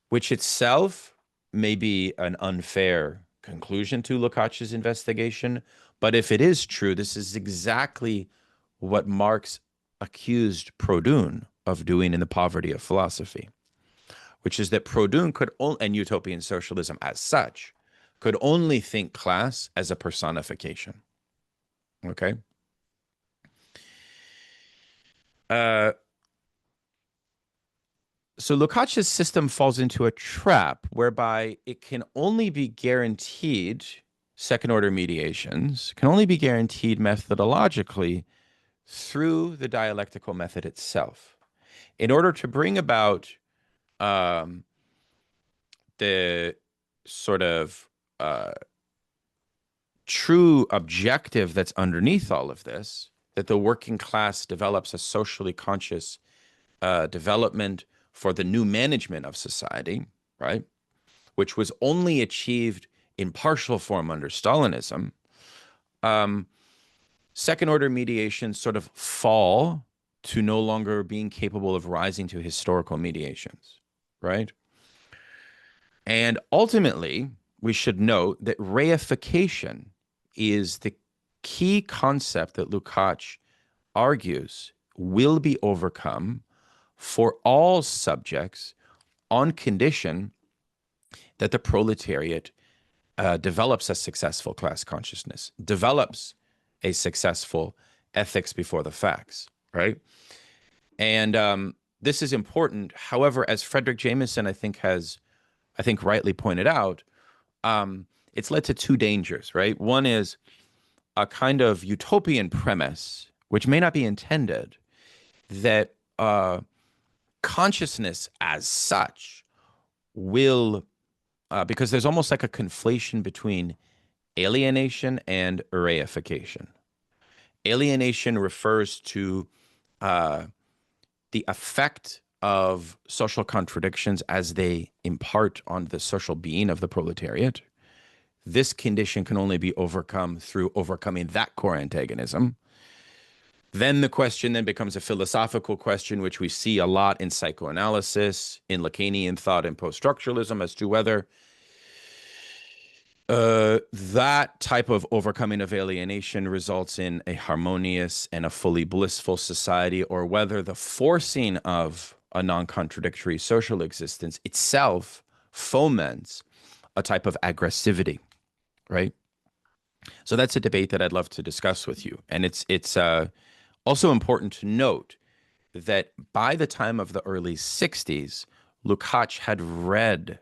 which itself may be an unfair conclusion to Lukács's investigation. But if it is true, this is exactly what Marx accused Proudhon of doing in The Poverty of Philosophy, which is that Proudhon could only, and utopian socialism as such, could only think class as a personification. Okay? So Lukács's system falls into a trap whereby it can only be guaranteed, second order mediations can only be guaranteed methodologically through the dialectical method itself. In order to bring about the sort of true objective that's underneath all of this, that the working class develops a socially conscious development for the new management of society, right, which was only achieved in partial form under Stalinism, second order mediations sort of fall to no longer being capable of rising to historical mediations, right? And ultimately, we should note that reification is the key concept that Lukács argues will be overcome for all subjects on condition that the proletariat develops a successful class consciousness, develops a successful ethics before the facts, right? And this is important. However, as Frederick Jameson, I think rightly pointed out, it's led to two dangers, right? One is a kind of utopian premise, which may not be intended, that consciousness as such will, because there's almost like a conflation between alienation and reification. Alienation refers to the effect of social contradictions as they impart on the social being of the proletariat. This condition can only be overcome through overcoming that core antagonism. Then the question then becomes a philosophical question, which we see a lot in psychoanalysis, in Lacanian thought, and post-structuralism, as to whether that type of overcoming of alienation results in a harmonious and a fully blissful society, or whether the forcing of a non-contradictory social existence itself foments a type of aggressivity, right? So that's a debate that I'd love to discuss with you. And it's also important to note that by the time of the early 60s, Lukács had read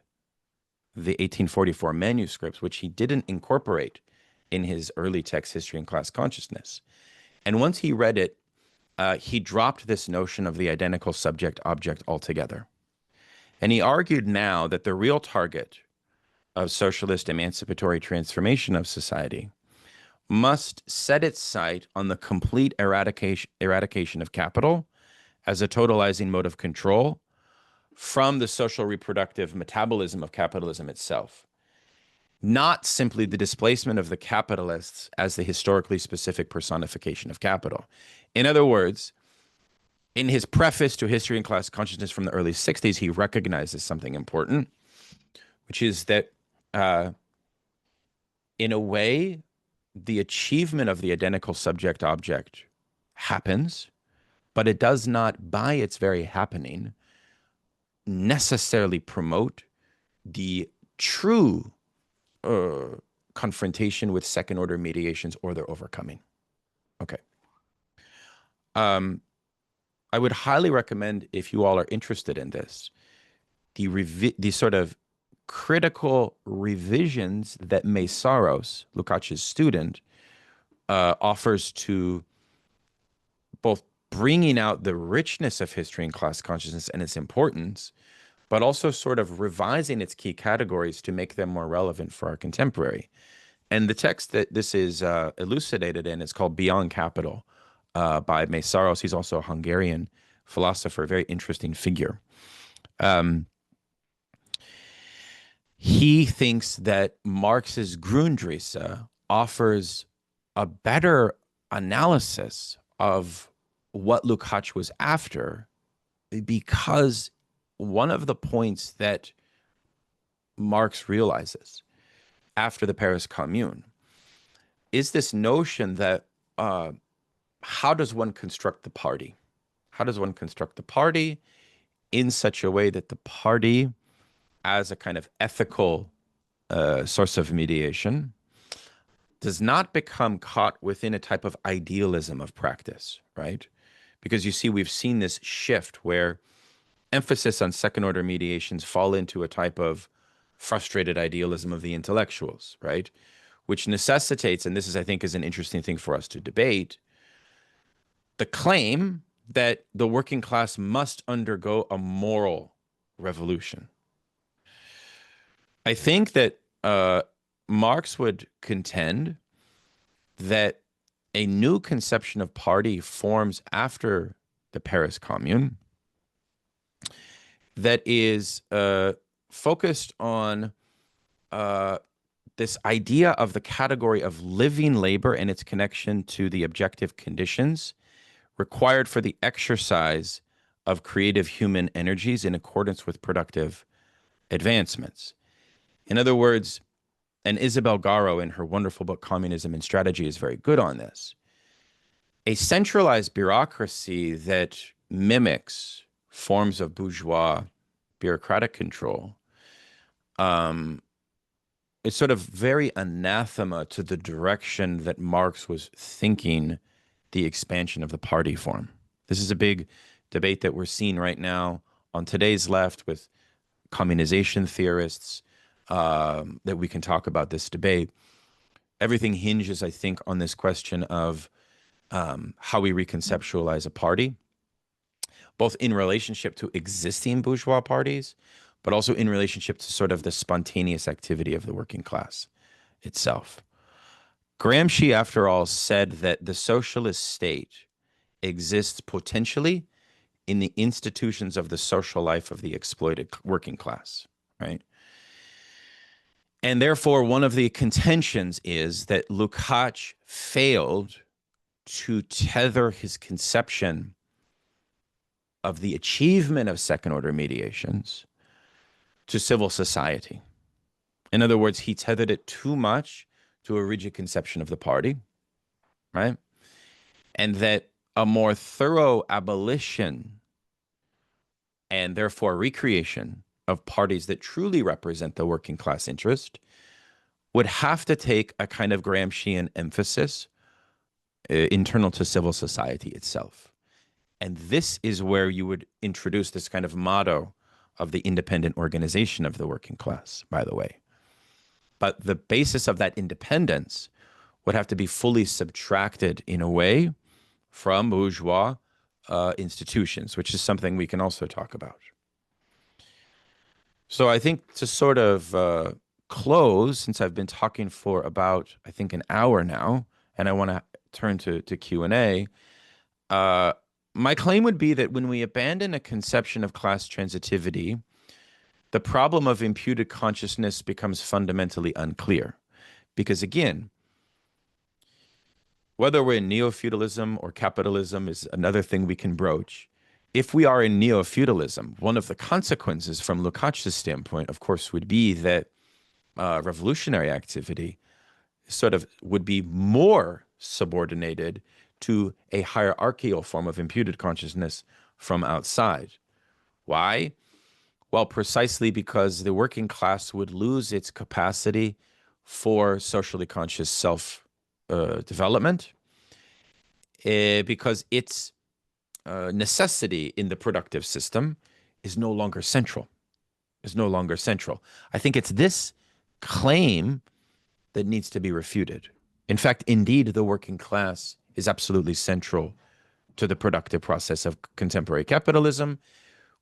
the 1844 manuscripts, which he didn't incorporate in his early text, History and Class Consciousness. And once he read it, he dropped this notion of the identical subject-object altogether. And he argued now that the real target of socialist emancipatory transformation of society must set its sight on the complete eradication of capital as a totalizing mode of control from the social reproductive metabolism of capitalism itself, not simply the displacement of the capitalists as the historically specific personification of capital. In other words, in his preface to History and Class Consciousness from the early 60s, he recognizes something important, which is that in a way, the achievement of the identical subject-object happens, but it does not, by its very happening, necessarily promote the true confrontation with second-order mediations or their overcoming. Okay. I would highly recommend, if you all are interested in this, the sort of critical revisions that Mészáros, Lukács's student, offers to both bringing out the richness of history and class consciousness and its importance, but also sort of revising its key categories to make them more relevant for our contemporary. And the text that this is elucidated in is called Beyond Capital by Mészáros. He's also a Hungarian philosopher, very interesting figure. He thinks that Marx's Grundrisse offers a better analysis of what Lukács was after, because one of the points that Marx realizes after the Paris Commune is this notion that how does one construct the party? How does one construct the party in such a way that the party, as a kind of ethical source of mediation, does not become caught within a type of idealism of practice, right? Because you see, we've seen this shift where emphasis on second-order mediations fall into a type of frustrated idealism of the intellectuals, right? Which necessitates, and this is, I think, is an interesting thing for us to debate, the claim that the working class must undergo a moral revolution. I think that Marx would contend that a new conception of party forms after the Paris Commune, that is focused on this idea of the category of living labor and its connection to the objective conditions required for the exercise of creative human energies in accordance with productive advancements. In other words, and Isabel Garro in her wonderful book Communism and Strategy is very good on this. A centralized bureaucracy that mimics forms of bourgeois bureaucratic control is sort of very anathema to the direction that Marx was thinking the expansion of the party form. This is a big debate that we're seeing right now on today's left with communization theorists, that we can talk about this debate. Everything hinges, I think, on this question of how we reconceptualize a party, both in relationship to existing bourgeois parties, but also in relationship to sort of the spontaneous activity of the working class itself. Gramsci, after all, said that the socialist state exists potentially in the institutions of the social life of the exploited working class, right? And therefore, one of the contentions is that Lukács failed to tether his conception of the achievement of second-order mediations to civil society. In other words, he tethered it too much to a rigid conception of the party, right? And that a more thorough abolition and therefore recreation of parties that truly represent the working class interest would have to take a kind of Gramscian emphasis internal to civil society itself. And this is where you would introduce this kind of motto of the independent organization of the working class, by the way. But the basis of that independence would have to be fully subtracted in a way from bourgeois institutions, which is something we can also talk about. So I think to sort of close, since I've been talking for about, I think, an hour now, and I want to turn to Q&A, my claim would be that when we abandon a conception of class transitivity, the problem of imputed consciousness becomes fundamentally unclear. Because again, whether we're in neo-feudalism or capitalism is another thing we can broach. If we are in neo-feudalism, one of the consequences from Lukács' standpoint, of course, would be that revolutionary activity sort of would be more subordinated to a hierarchical form of imputed consciousness from outside. Why? Well, precisely because the working class would lose its capacity for socially conscious self-development because its necessity in the productive system is no longer central. I think it's this claim that needs to be refuted. In fact, indeed, the working class is absolutely central to the productive process of contemporary capitalism,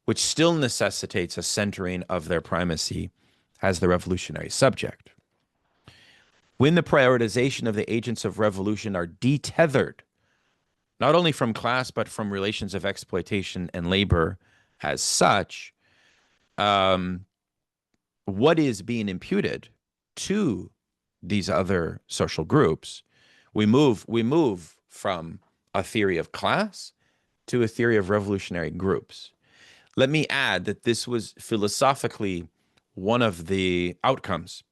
which still necessitates a centering of their primacy as the revolutionary subject. When the prioritization of the agents of revolution are detethered, not only from class, but from relations of exploitation and labor as such, what is being imputed to these other social groups, we move from a theory of class to a theory of revolutionary groups. Let me add that this was philosophically one of the outcomes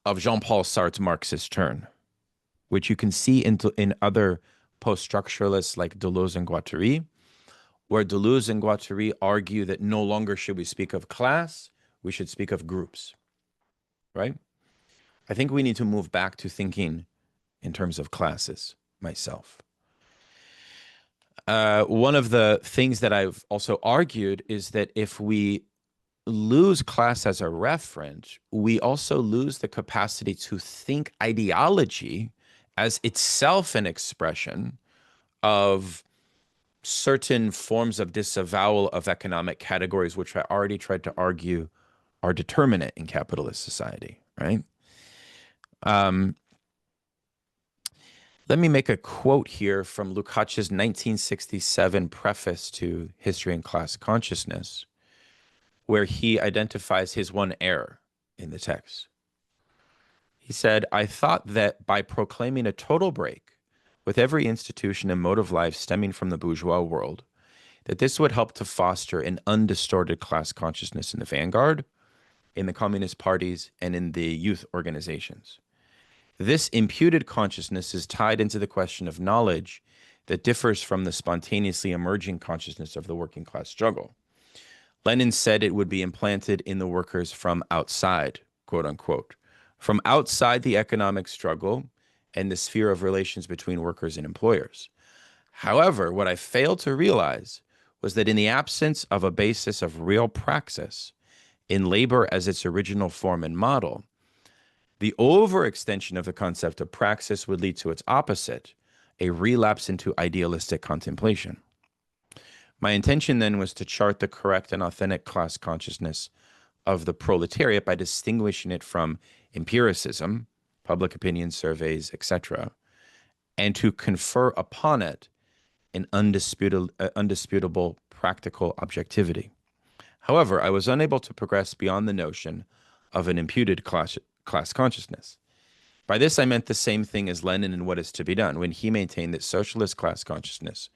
of Jean-Paul Sartre's Marxist turn, which you can see in other post-structuralists like Deleuze and Guattari, where Deleuze and Guattari argue that no longer should we speak of class, we should speak of groups, right? I think we need to move back to thinking in terms of classes myself. One of the things that I've also argued is that if we lose class as a referent, we also lose the capacity to think ideology as itself an expression of certain forms of disavowal of economic categories, which I already tried to argue are determinate in capitalist society, right? Let me make a quote here from Lukács' 1967 preface to History and Class Consciousness, where he identifies his one error in the text. He said, I thought that by proclaiming a total break with every institution and mode of life stemming from the bourgeois world, that this would help to foster an undistorted class consciousness in the vanguard, in the communist parties, and in the youth organizations. This imputed consciousness is tied into the question of knowledge that differs from the spontaneously emerging consciousness of the working class struggle. Lenin said it would be implanted in the workers from outside, quote unquote, from outside the economic struggle and the sphere of relations between workers and employers. However, what I failed to realize was that in the absence of a basis of real praxis in labor as its original form and model, the overextension of the concept of praxis would lead to its opposite, a relapse into idealistic contemplation. My intention then was to chart the correct and authentic class consciousness of the proletariat by distinguishing it from empiricism, public opinion surveys, etc., and to confer upon it an undisputable practical objectivity. However, I was unable to progress beyond the notion of an imputed class consciousness. By this, I meant the same thing as Lenin in What Is to Be Done, when he maintained that socialist class consciousness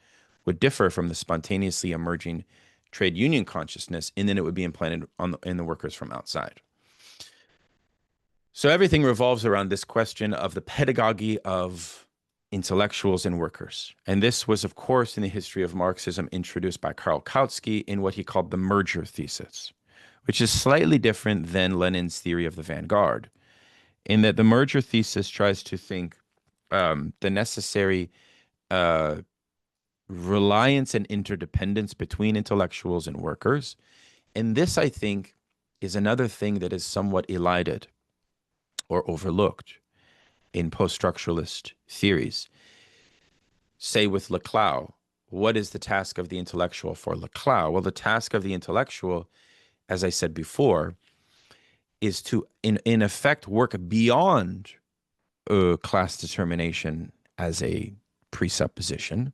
would differ from the spontaneously emerging trade union consciousness, and then it would be implanted in the workers from outside. So everything revolves around this question of the pedagogy of intellectuals and workers. And this was, of course, in the history of Marxism, introduced by Karl Kautsky in what he called the merger thesis, which is slightly different than Lenin's theory of the vanguard, in that the merger thesis tries to think the necessary reliance and interdependence between intellectuals and workers. And this, I think, is another thing that is somewhat elided or overlooked in post-structuralist theories. Say with Laclau, what is the task of the intellectual for Laclau? Well, the task of the intellectual, as I said before, is to, in effect, work beyond class determination as a presupposition,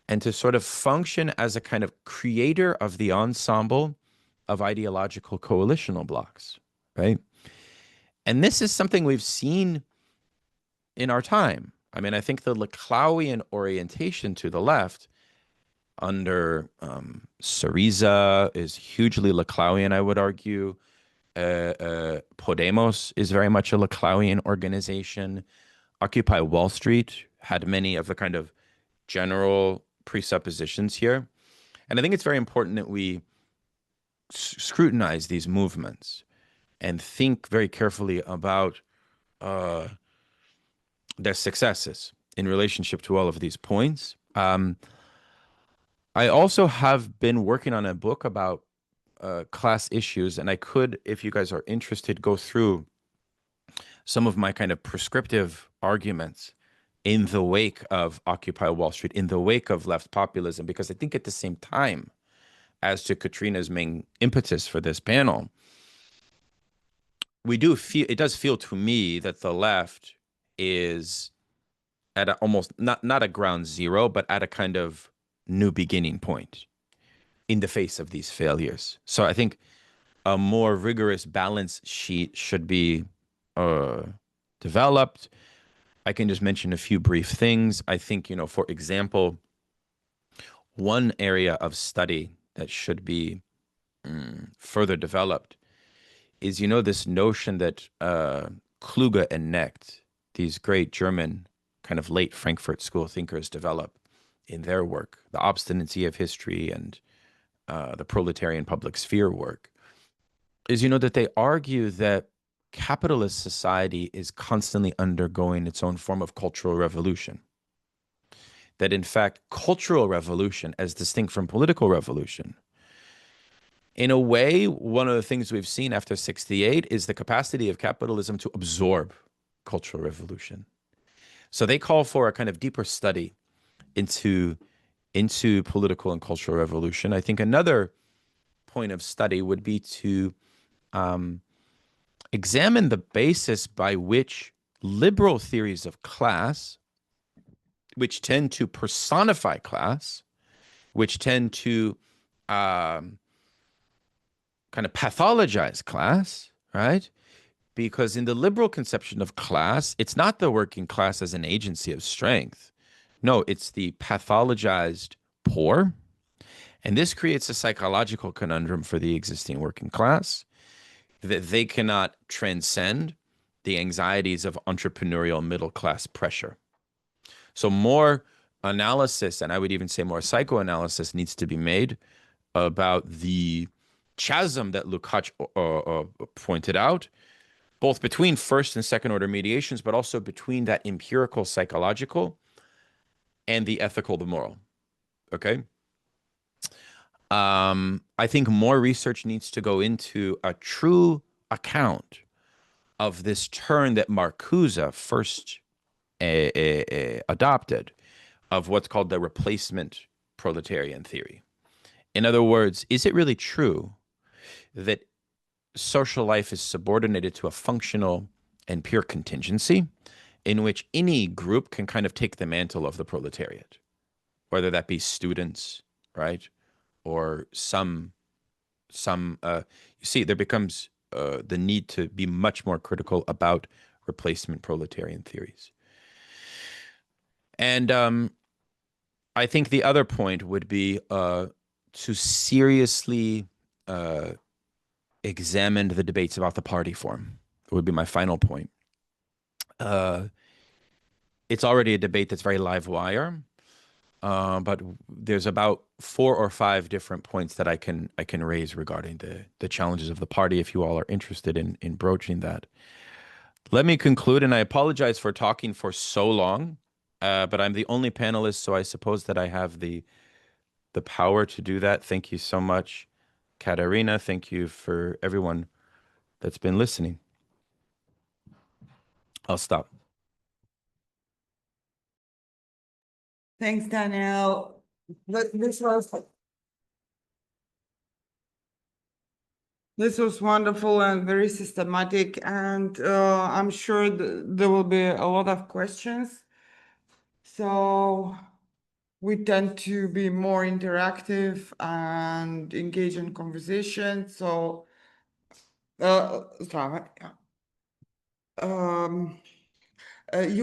and to sort of function as a kind of creator of the ensemble of ideological coalitional blocks, right? And this is something we've seen in our time. I mean, I think the Laclauian orientation to the left under Syriza is hugely Laclauian, I would argue. Podemos is very much a Laclauian organization. Occupy Wall Street had many of the kind of general presuppositions here. And I think it's very important that we scrutinize these movements and think very carefully about their successes in relationship to all of these points. I also have been working on a book about class issues, and I could, if you guys are interested, go through some of my kind of prescriptive arguments in the wake of Occupy Wall Street, in the wake of left populism, because I think at the same time, as to Katrina's main impetus for this panel, we do feel, it does feel to me that the left is at a, almost not a ground zero, but at a kind of new beginning point in the face of these failures. So I think a more rigorous balance sheet should be developed. I can just mention a few brief things. I think, you know, for example, one area of study that should be further developed is, you know, this notion that Kluge and Knecht, these great German kind of late Frankfurt School thinkers, develop in their work, the obstinacy of history and the proletarian public sphere work, is, you know, that they argue that capitalist society is constantly undergoing its own form of cultural revolution. That in fact, cultural revolution, as distinct from political revolution, in a way, one of the things we've seen after 68 is the capacity of capitalism to absorb cultural revolution. So they call for a kind of deeper study into political and cultural revolution. I think another point of study would be to examine the basis by which liberal theories of class, which tend to personify class, which tend to kind of pathologize class, right? Because in the liberal conception of class, it's not the working class as an agency of strength. No, it's the pathologized poor. And this creates a psychological conundrum for the existing working class that they cannot transcend the anxieties of entrepreneurial middle class pressure. So more analysis, and I would even say more psychoanalysis, needs to be made about the chasm that Lukács pointed out, both between first and second order mediations, but also between that empirical psychological and the ethical, the moral. Okay. I think more research needs to go into a true account of this turn that Marcuse first adopted of what's called the replacement proletarian theory. In other words, is it really true that social life is subordinated to a functional and pure contingency in which any group can kind of take the mantle of the proletariat, whether that be students, right? Or you see, there becomes the need to be much more critical about replacement proletarian theories. And I think the other point would be to seriously examine the debates about the party form. It would be my final point. It's already a debate that's very live wire, but there's about 4 or 5 different points that I can raise regarding the challenges of the party if you all are interested in broaching that. Let me conclude, and I apologize for talking for so long, but I'm the only panelist, so I suppose that I have the power to do that. Thank you so much, Katarina. Thank you for everyone that's been listening. I'll stop. Thanks, Daniel. This was wonderful and very systematic, and I'm sure there will be a lot of questions. So we tend to be more interactive and engage in conversation. So, you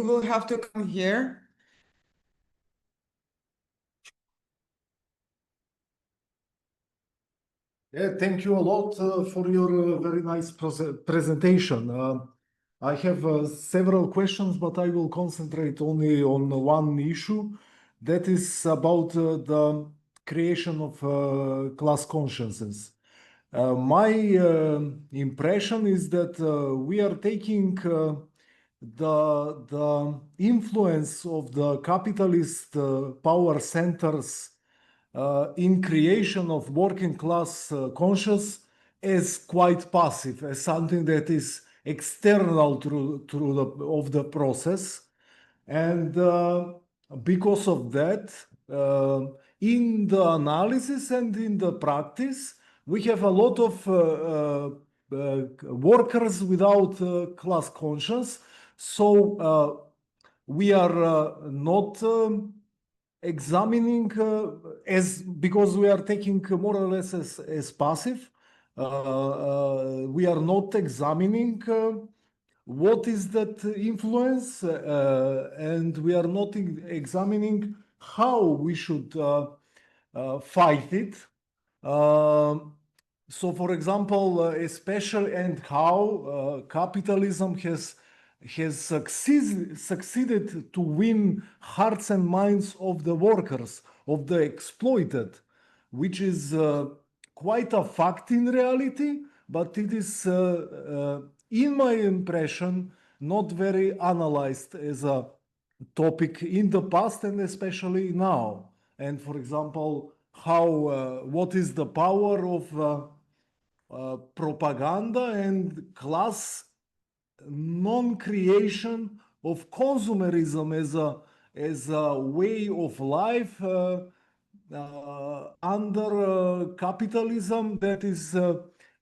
will have to come here. Yeah, thank you a lot for your very nice presentation. I have several questions, but I will concentrate only on one issue. That is about the creation of class consciousness. My impression is that we are taking the influence of the capitalist power centers in creation of working class conscious as quite passive, as something that is external of the process. And because of that, in the analysis and in the practice, we have a lot of workers without class conscience. So we are not examining as because we are taking more or less as passive. We are not examining what is that influence, and we are not examining how we should fight it. So, for example, especially and how capitalism has succeeded to win hearts and minds of the workers, of the exploited, which is quite a fact in reality, but it is, in my impression, not very analyzed as a topic in the past and especially now. And for example, how what is the power of propaganda and class non-creation of consumerism as a way of life under capitalism that is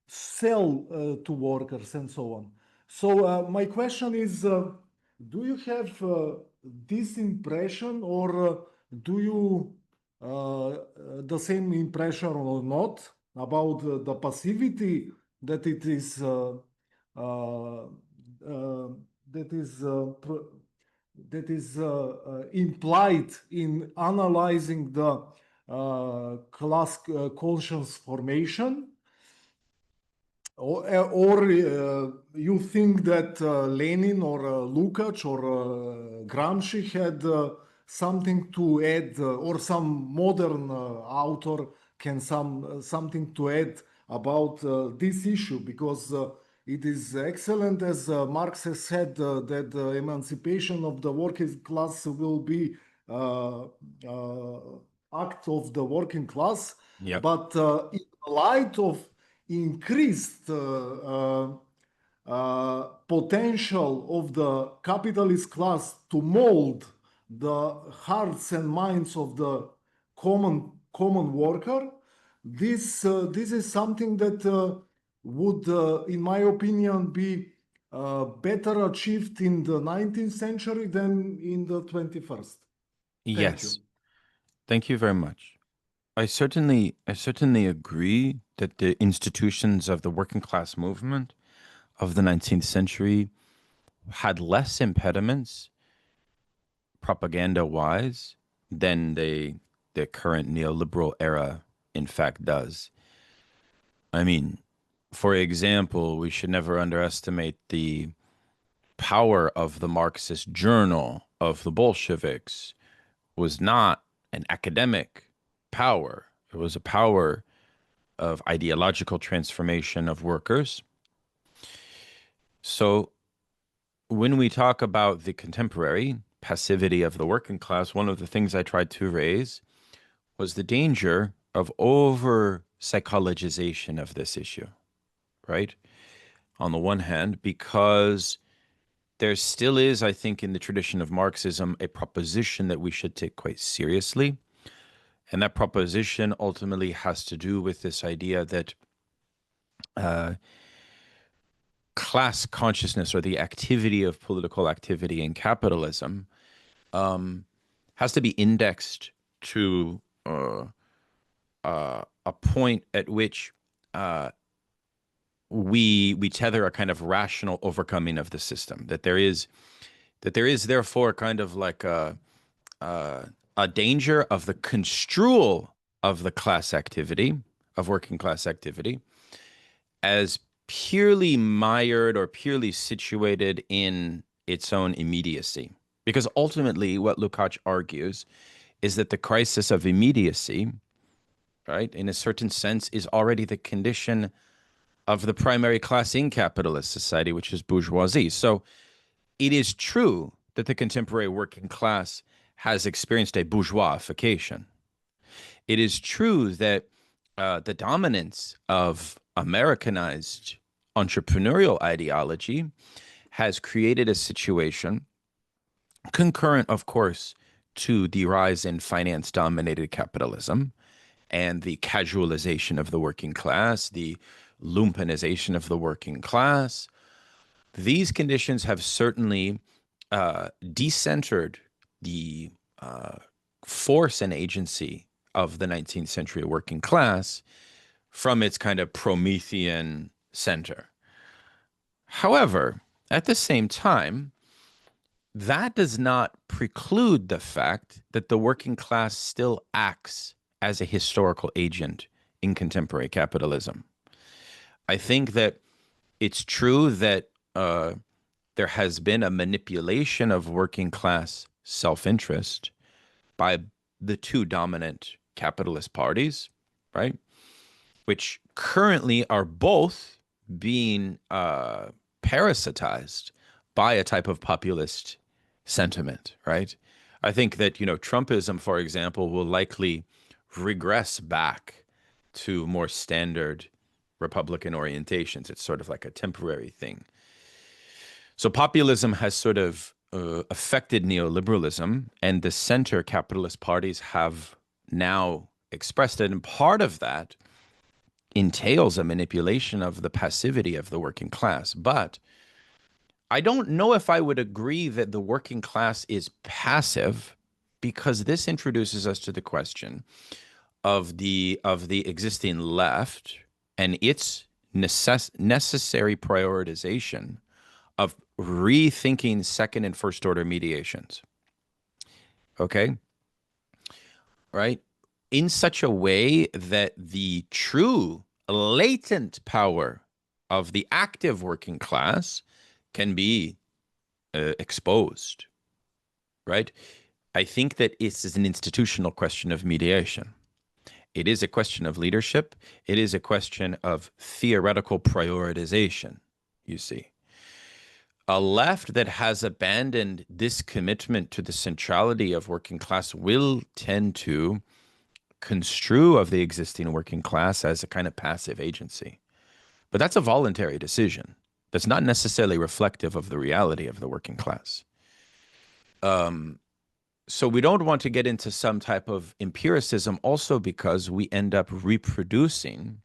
sell to workers and so on. So my question is, do you have this impression, or do you the same impression or not? about the passivity that it is uh, that is implied in analyzing the class conscience formation, or you think that Lenin or Lukács or Gramsci had something to add, or some modern author can something to add about this issue, because it is excellent, as Marx has said, that the emancipation of the working class will be act of the working class, Yep. but in light of increased potential of the capitalist class to mold the hearts and minds of the common worker, this is something that would, in my opinion, be better achieved in the 19th century than in the 21st. Thank you. Yes. Thank you very much. I certainly agree that the institutions of the working class movement of the 19th century had less impediments propaganda-wise than the current neoliberal era in fact does. I mean, for example, we should never underestimate the power of the Marxist journal of the Bolsheviks. Was not an academic power. It was a power of ideological transformation of workers. So when we talk about the contemporary passivity of the working class, one of the things I tried to raise was the danger of over psychologization of this issue, right? On the one hand, because there still is, I think, in the tradition of Marxism, a proposition that we should take quite seriously. And that proposition ultimately has to do with this idea that class consciousness, or the activity of political activity in capitalism, has to be indexed to a point at which we tether a kind of rational overcoming of the system. That there is therefore kind of like a danger of the construal of the class activity, of working class activity, as purely mired or purely situated in its own immediacy. Because ultimately, what Lukács argues is that the crisis of immediacy, right, in a certain sense, is already the condition of the primary class in capitalist society, which is bourgeoisie. So it is true that the contemporary working class has experienced a bourgeoisification. It is true that the dominance of Americanized entrepreneurial ideology has created a situation concurrent, of course, to the rise in finance-dominated capitalism and the casualization of the working class, the lumpenization of the working class. These conditions have certainly decentered the force and agency of the 19th century working class from its kind of Promethean center. However, at the same time, that does not preclude the fact that the working class still acts as a historical agent in contemporary capitalism. I think that it's true that there has been a manipulation of working class self-interest by the two dominant capitalist parties, right? Which currently are both being parasitized by a type of populist sentiment, right? I think that, Trumpism, for example, will likely regress back to more standard Republican orientations. It's sort of like a temporary thing. So populism has sort of affected neoliberalism, and the center capitalist parties have now expressed it. And part of that entails a manipulation of the passivity of the working class. But I don't know if I would agree that the working class is passive, because this introduces us to the question of the existing left and its necessary prioritization of rethinking second and first order mediations. Okay? Right? In such a way that the true latent power of the active working class can be exposed. Right? I think that it is an institutional question of mediation. It is a question of leadership. It is a question of theoretical prioritization, you see. A left that has abandoned this commitment to the centrality of working class will tend to construe of the existing working class as a kind of passive agency. But that's a voluntary decision. That's not necessarily reflective of the reality of the working class. So we don't want to get into some type of empiricism also because we end up reproducing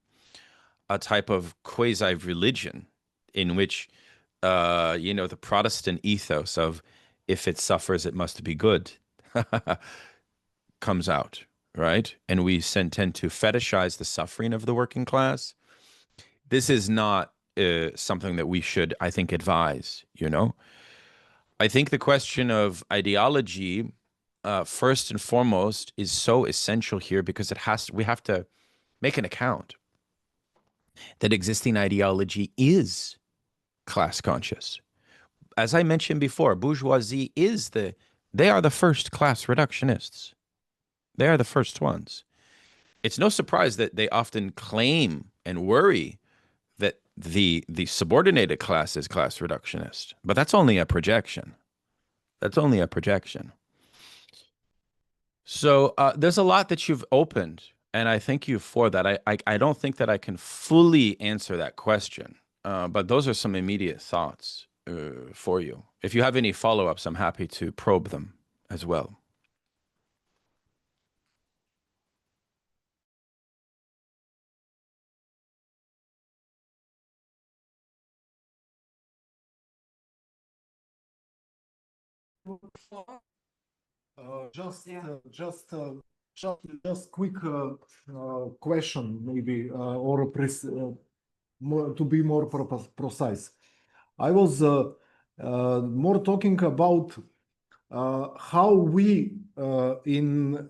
a type of quasi-religion in which, the Protestant ethos of if it suffers, it must be good comes out, right? And we tend to fetishize the suffering of the working class. This is not something that we should, I think, advise, I think the question of ideology, first and foremost, is so essential here because we have to make an account that existing ideology is class conscious. As I mentioned before, bourgeoisie they are the first class reductionists. They are the first ones. It's no surprise that they often claim and worry that the subordinated class is class reductionist, but that's only a projection. That's only a projection. So there's a lot that you've opened, and I thank you for that. I don't think that I can fully answer that question, but those are some immediate thoughts for you. If you have any follow-ups, I'm happy to probe them as well. Just quick question, maybe, or more, to be more precise. I was more talking about how we, in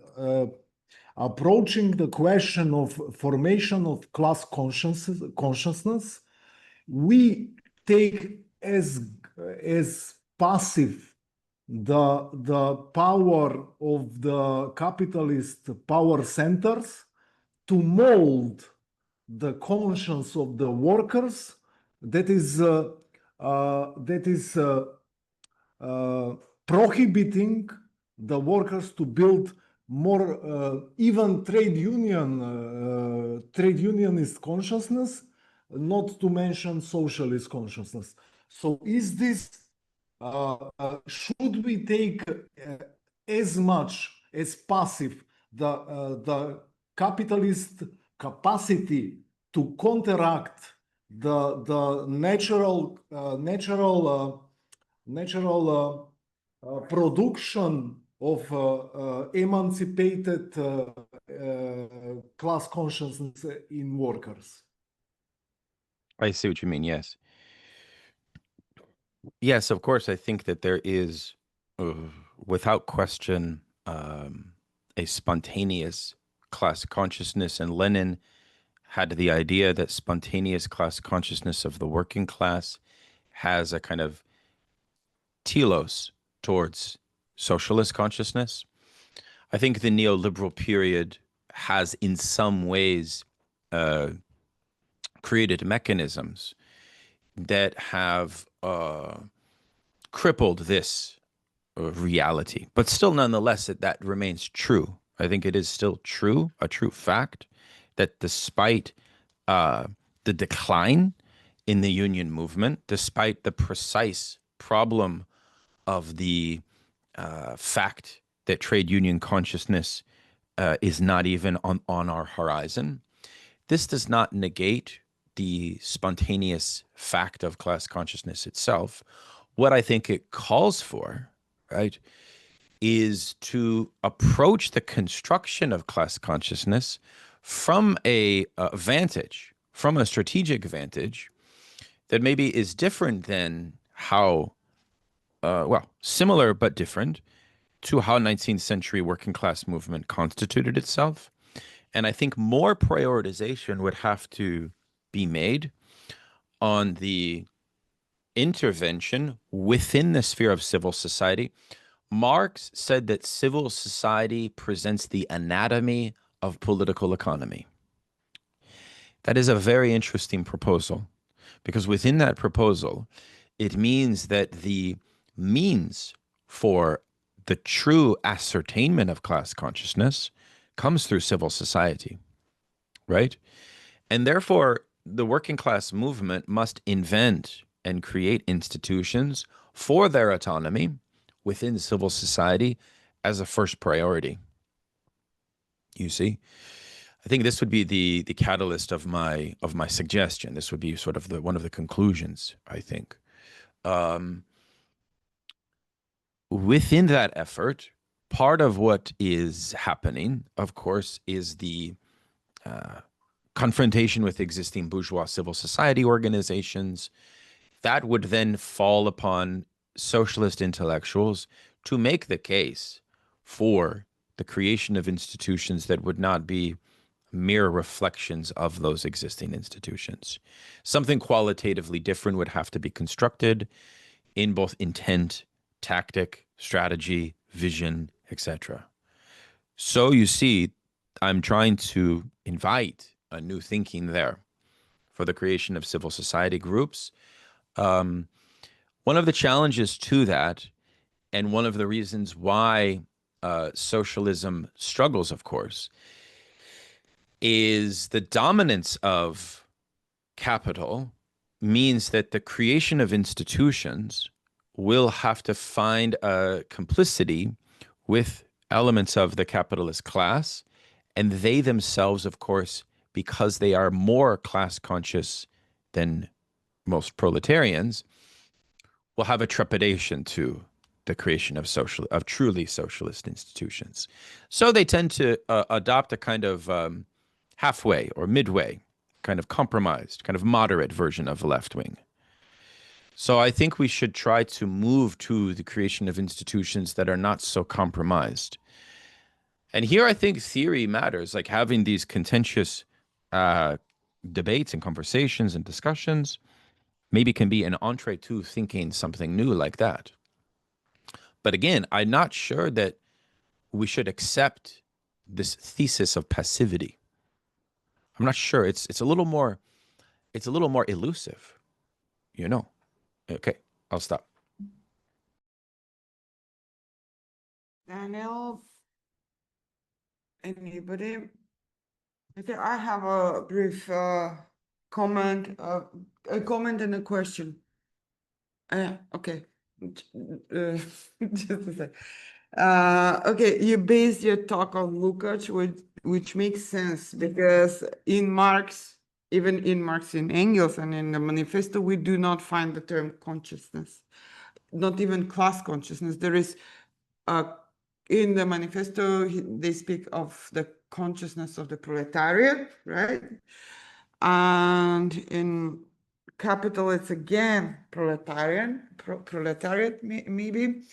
approaching the question of formation of class consciousness, we take as passive the power of the capitalist power centers to mold the conscience of the workers that is prohibiting the workers to build more even trade unionist consciousness, not to mention socialist consciousness. So is this should we take as much as passive the capitalist capacity to counteract the natural production of emancipated class consciousness in workers? I see what you mean. Yes. Yes, of course. I think that there is, without question, a spontaneous class consciousness, and Lenin had the idea that spontaneous class consciousness of the working class has a kind of telos towards socialist consciousness. I think the neoliberal period has, in some ways, created mechanisms that have crippled this reality, but still, nonetheless, that remains true. I think it is still true, a true fact, that despite the decline in the union movement, despite the precise problem of the fact that trade union consciousness is not even on our horizon, this does not negate the spontaneous fact of class consciousness itself. What I think it calls for, right, is to approach the construction of class consciousness from a vantage, from a strategic vantage that maybe is different than how, well, similar but different to how 19th century working class movement constituted itself. And I think more prioritization would have to be made on the intervention within the sphere of civil society. Marx said that civil society presents the anatomy of political economy. That is a very interesting proposal, because within that proposal, it means that the means for the true ascertainment of class consciousness comes through civil society, right? And therefore, the working class movement must invent and create institutions for their autonomy within civil society as a first priority. You see, I think this would be the catalyst of my suggestion. This would be sort of one of the conclusions, I think. Within that effort, part of what is happening, of course, is the confrontation with existing bourgeois civil society organizations. That would then fall upon socialist intellectuals to make the case for the creation of institutions that would not be mere reflections of those existing institutions. Something qualitatively different would have to be constructed in both intent, tactic, strategy, vision, etc. So you see, I'm trying to invite a new thinking there for the creation of civil society groups. One of the challenges to that, and one of the reasons why socialism struggles, of course, is the dominance of capital means that the creation of institutions will have to find a complicity with elements of the capitalist class, and they themselves, of course, because they are more class conscious than most proletarians, will have a trepidation to the creation of truly socialist institutions. So they tend to adopt a kind of halfway or midway, kind of compromised, kind of moderate version of the left wing. So I think we should try to move to the creation of institutions that are not so compromised. And here I think theory matters, like having these contentious debates and conversations and discussions maybe can be an entree to thinking something new like that. But again, I'm not sure that we should accept this thesis of passivity. I'm not sure. It's a little more elusive, you know. Okay, I'll stop. Daniel, anybody? Okay, I have a brief comment, a comment and a question. Okay. Just a sec. Okay, you based your talk on Lukács, which makes sense because in Marx, even in Marx, in Engels, and in the manifesto, we do not find the term consciousness, not even class consciousness. There is, in the manifesto, they speak of the consciousness of the proletariat, right? And in Capital, it's again proletariat, maybe,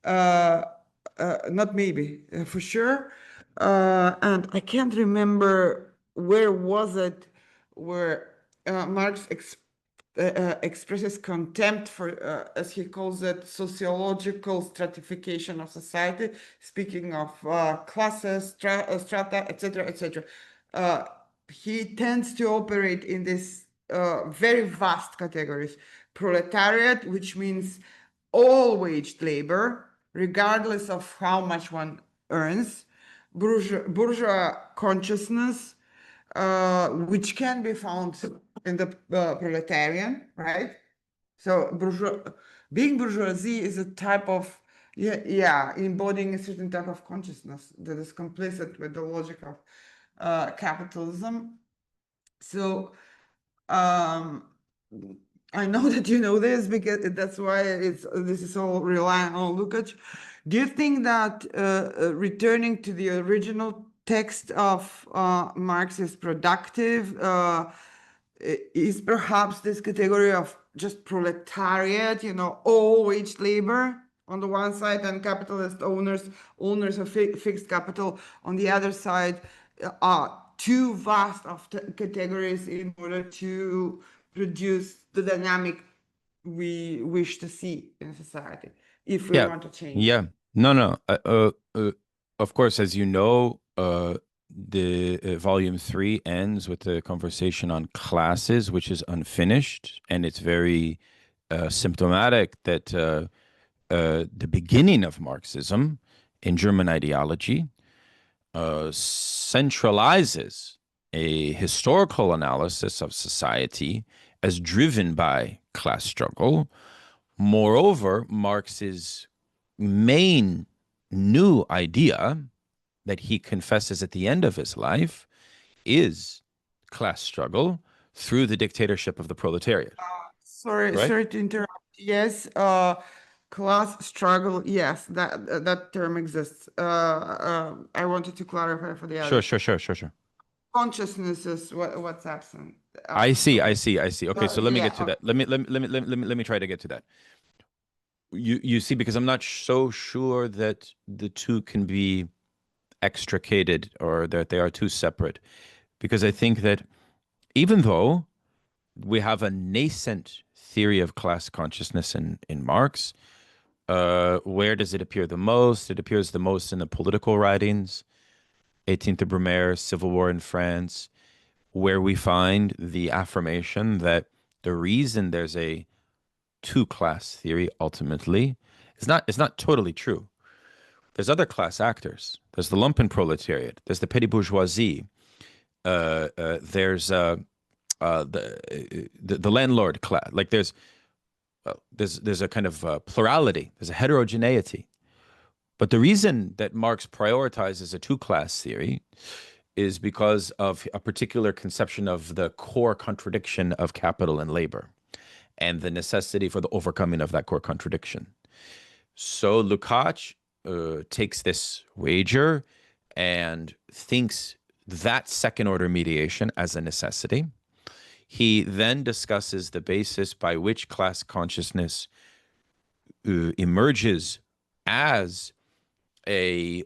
not maybe, for sure. And I can't remember where was it where Marx expresses contempt for, as he calls it, sociological stratification of society, speaking of classes, strata, etc., etc. He tends to operate in this very vast categories. Proletariat, which means all waged labor, regardless of how much one earns. Bourgeois consciousness, which can be found in the proletarian, right? So being bourgeoisie is a type of, embodying a certain type of consciousness that is complicit with the logic of capitalism. So I know that you know this because that's why this is all relying on Lukács, Do you think that returning to the original text of Marx is productive? Is perhaps this category of just proletariat, all wage labor on the one side, and capitalist owners of fixed capital on the other side, are too vast of categories in order to produce the dynamic we wish to see in society if we Yeah, want to change? yeah. No. Of course, as you know, the volume 3 ends with the conversation on classes, which is unfinished, and it's very symptomatic that the beginning of Marxism in German ideology centralizes a historical analysis of society as driven by class struggle. Moreover, Marx's main new idea that he confesses at the end of his life is class struggle through the dictatorship of the proletariat, right? Sorry to interrupt. Yes, class struggle. Yes, that term exists. I wanted to clarify for the Sure, others. sure, sure, sure, sure. Consciousness is what's absent. I see, I Okay. see, I see. Okay, so let me get to Okay. that. Let me try to get to that. You see, because I'm not so sure that the two can be extricated or that they are two separate. Because I think that even though we have a nascent theory of class consciousness in Marx, where does it appear the most? It appears the most in the political writings, 18th of Brumaire, Civil War in France, where we find the affirmation that the reason there's a two-class theory ultimately is not totally true. There's other class actors. There's the lumpen proletariat. There's the petty bourgeoisie. There's the landlord class. Like there's a kind of plurality. There's a heterogeneity. But the reason that Marx prioritizes a two-class theory is because of a particular conception of the core contradiction of capital and labor and the necessity for the overcoming of that core contradiction. So Lukács takes this wager and thinks that second order mediation as a necessity. He then discusses the basis by which class consciousness emerges as a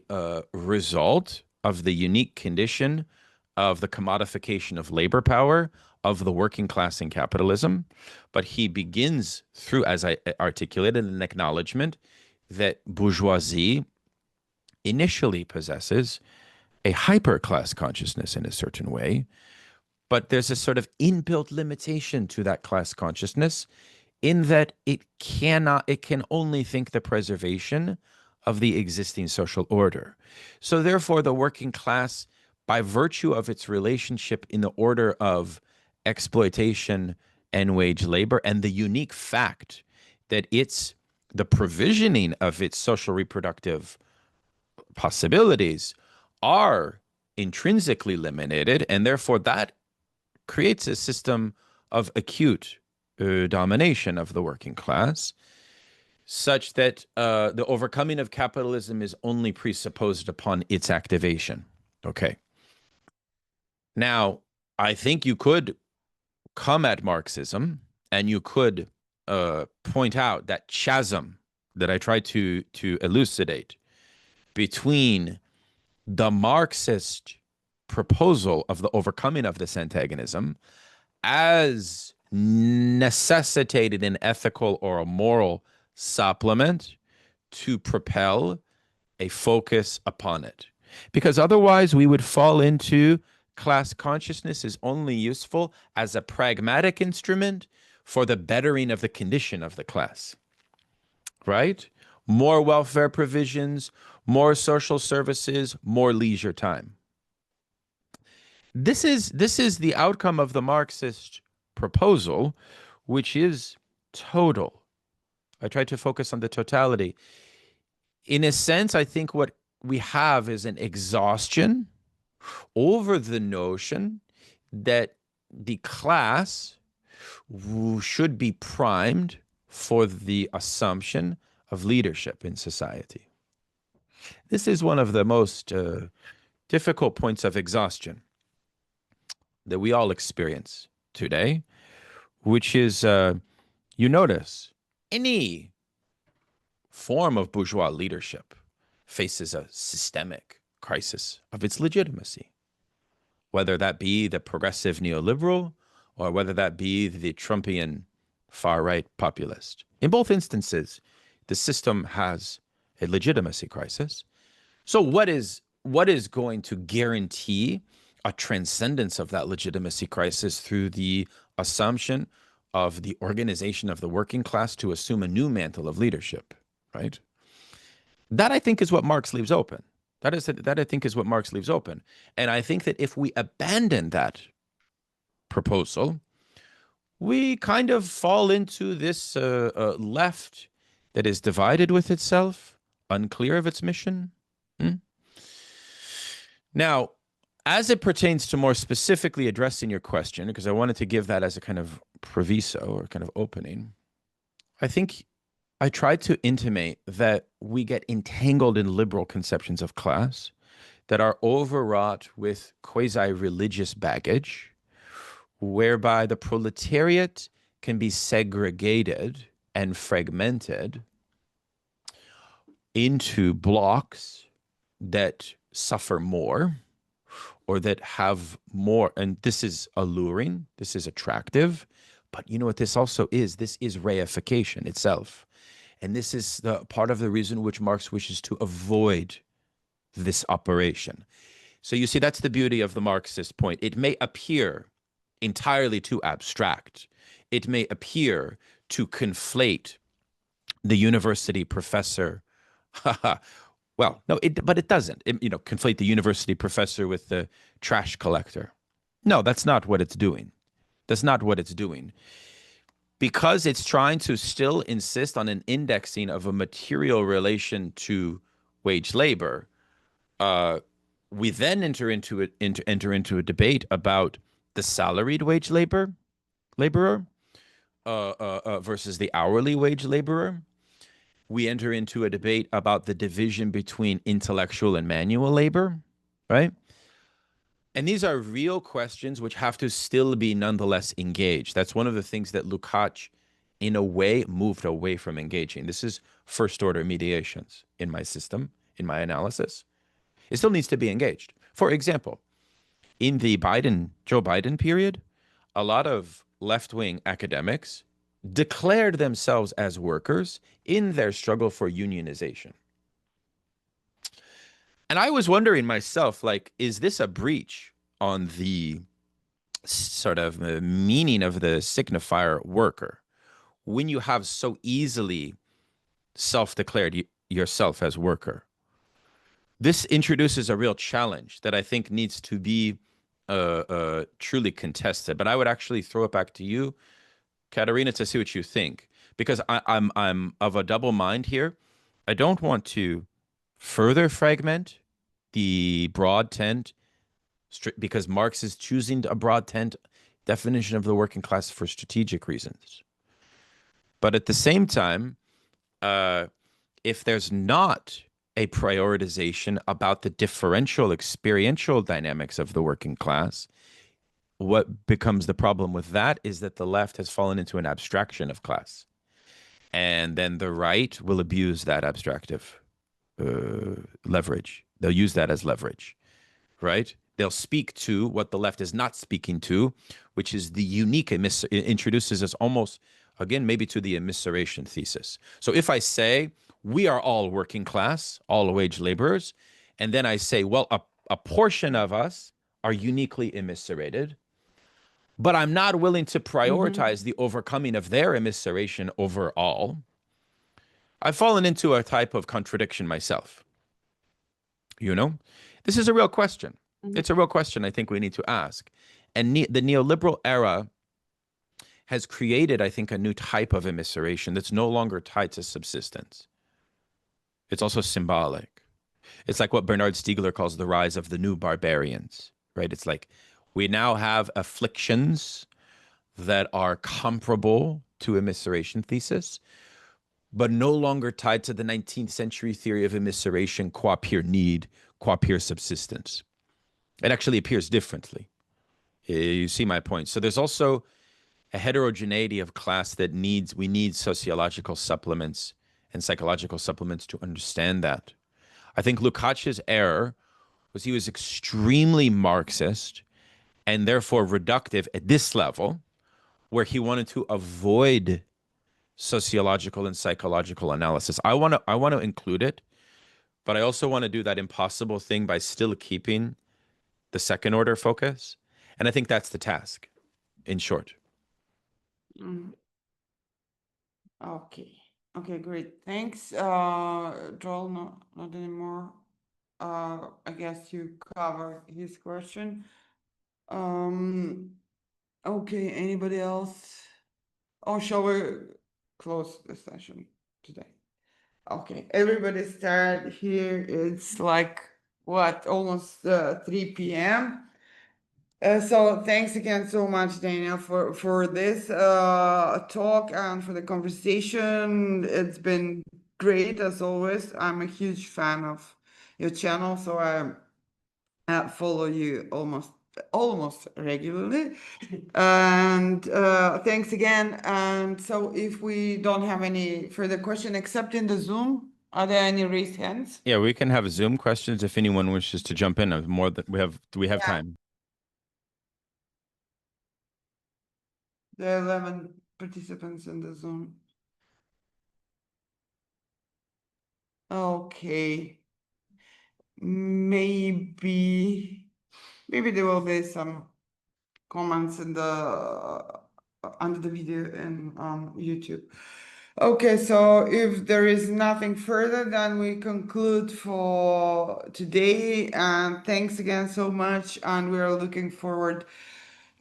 result of the unique condition of the commodification of labor power of the working class in capitalism. But he begins through, as I articulated, an acknowledgement that bourgeoisie initially possesses a hyper class consciousness in a certain way, but there's a sort of inbuilt limitation to that class consciousness in that it can only think the preservation of the existing social order. So therefore, the working class, by virtue of its relationship in the order of exploitation and wage labor, and the unique fact that it's the provisioning of its social reproductive possibilities are intrinsically limited, and therefore that creates a system of acute domination of the working class, such that the overcoming of capitalism is only presupposed upon its activation. Okay. Now, I think you could come at Marxism and you could point out that chasm that I tried to elucidate between the Marxist proposal of the overcoming of this antagonism as necessitated an ethical or a moral supplement to propel a focus upon it. Because otherwise we would fall into class consciousness is only useful as a pragmatic instrument for the bettering of the condition of the class, right? More welfare provisions, more social services, more leisure time. This is the outcome of the Marxist proposal, which is total. I tried to focus on the totality. In a sense, I think what we have is an exhaustion over the notion that the class should be primed for the assumption of leadership in society. This is one of the most difficult points of exhaustion that we all experience today, which is, you notice, any form of bourgeois leadership faces a systemic crisis of its legitimacy, whether that be the progressive neoliberal or whether that be the Trumpian far-right populist. In both instances, the system has a legitimacy crisis. So what is going to guarantee a transcendence of that legitimacy crisis through the assumption of the organization of the working class to assume a new mantle of leadership, right? That, I think, is what Marx leaves open. That I think is what Marx leaves open. And I think that if we abandon that proposal, we kind of fall into this left that is divided with itself, unclear of its mission. Now, as it pertains to more specifically addressing your question, because I wanted to give that as a kind of proviso or kind of opening, I think I tried to intimate that we get entangled in liberal conceptions of class that are overwrought with quasi-religious baggage, whereby the proletariat can be segregated and fragmented into blocks that suffer more or that have more. And this is alluring, this is attractive, but you know what this also is? This is reification itself. And this is the part of the reason which Marx wishes to avoid this operation. So you see, that's the beauty of the Marxist point. It may appear entirely too abstract. It may appear to conflate the university professor. Well, no, but it doesn't. Conflate the university professor with the trash collector. No, that's not what it's doing. That's not what it's doing. Because it's trying to still insist on an indexing of a material relation to wage labor, we then enter into a debate about the salaried wage laborer versus the hourly wage laborer. We enter into a debate about the division between intellectual and manual labor, right? And these are real questions which have to still be nonetheless engaged. That's one of the things that Lukács, in a way, moved away from engaging. This is first-order mediations in my system, in my analysis. It still needs to be engaged. For example, in the Joe Biden period, a lot of left-wing academics declared themselves as workers in their struggle for unionization. And I was wondering myself, is this a breach on the sort of meaning of the signifier worker when you have so easily self-declared yourself as worker? This introduces a real challenge that I think needs to be truly contested. But I would actually throw it back to you, Katerina, to see what you think, because I'm of a double mind here. I don't want to further fragment the broad tent, because Marx is choosing a broad tent definition of the working class for strategic reasons. But at the same time, if there's not a prioritization about the differential experiential dynamics of the working class, what becomes the problem with that is that the left has fallen into an abstraction of class. And then the right will abuse that abstractive leverage. They'll use that as leverage, right? They'll speak to what the left is not speaking to, which is the unique, introduces us almost, again, maybe to the immiseration thesis. So if I say, we are all working class, all wage laborers, and then I say, well, a portion of us are uniquely immiserated, but I'm not willing to prioritize the overcoming of their immiseration over all, I've fallen into a type of contradiction myself. This is a real question. It's a real question I think we need to ask. And the neoliberal era has created, I think, a new type of immiseration that's no longer tied to subsistence. It's also symbolic. It's like what Bernard Stiegler calls the rise of the new barbarians, right? It's like we now have afflictions that are comparable to immiseration thesis, but no longer tied to the 19th century theory of immiseration, qua pure need, qua pure subsistence. It actually appears differently. You see my point. So there's also a heterogeneity of class that we need sociological supplements and psychological supplements to understand that. I think Lukács's error was he was extremely Marxist and therefore reductive at this level, where he wanted to avoid sociological and psychological analysis. I want to include it, but I also want to do that impossible thing by still keeping the second order focus. And I think that's the task, in short. Okay. Okay, great. Thanks. Joel, not anymore. I guess you covered his question. Okay, anybody else? Or shall we close the session today? Okay, everybody start here. It's like, what, almost 3 p.m. So thanks again so much, Daniel, for this talk and for the conversation. It's been great as always. I'm a huge fan of your channel, so I follow you almost regularly. And thanks again. And so if we don't have any further question except in the Zoom, are there any raised hands? Yeah, we can have Zoom questions if anyone wishes to jump in. More that do we have time? There are 11 participants in the Zoom. Okay. Maybe there will be some comments in the under the video and on YouTube. Okay, so if there is nothing further, then we conclude for today. And thanks again so much. And we are looking forward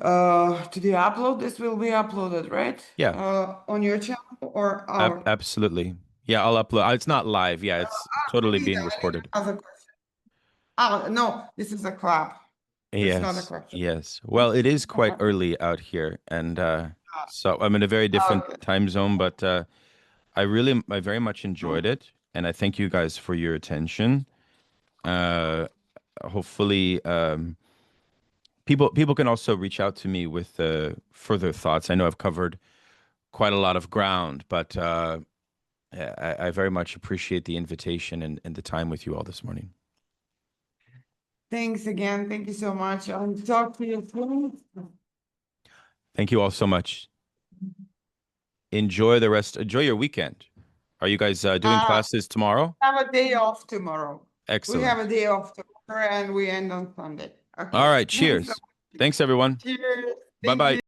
to the upload. This will be uploaded, right? Yeah. On your channel or our? Absolutely. Yeah, I'll upload. It's not live. Yeah, it's totally being Lisa, recorded. has a question. Oh, no, this is a clap. It's not a question. Yes. Well, it is quite early out here, and so I'm in a very different time zone, but I very much enjoyed it, and I thank you guys for your attention. Hopefully, people can also reach out to me with further thoughts. I know I've covered quite a lot of ground, but I very much appreciate the invitation and the time with you all this morning. Thanks again. Thank you so much. I'll talk to you soon. Thank you all so much. Enjoy your weekend. Are you guys doing classes tomorrow? Have a day off tomorrow. Excellent. We have a day off tomorrow and we end on Sunday. Okay. All right. Cheers. Thanks, everyone. Cheers. Bye-bye.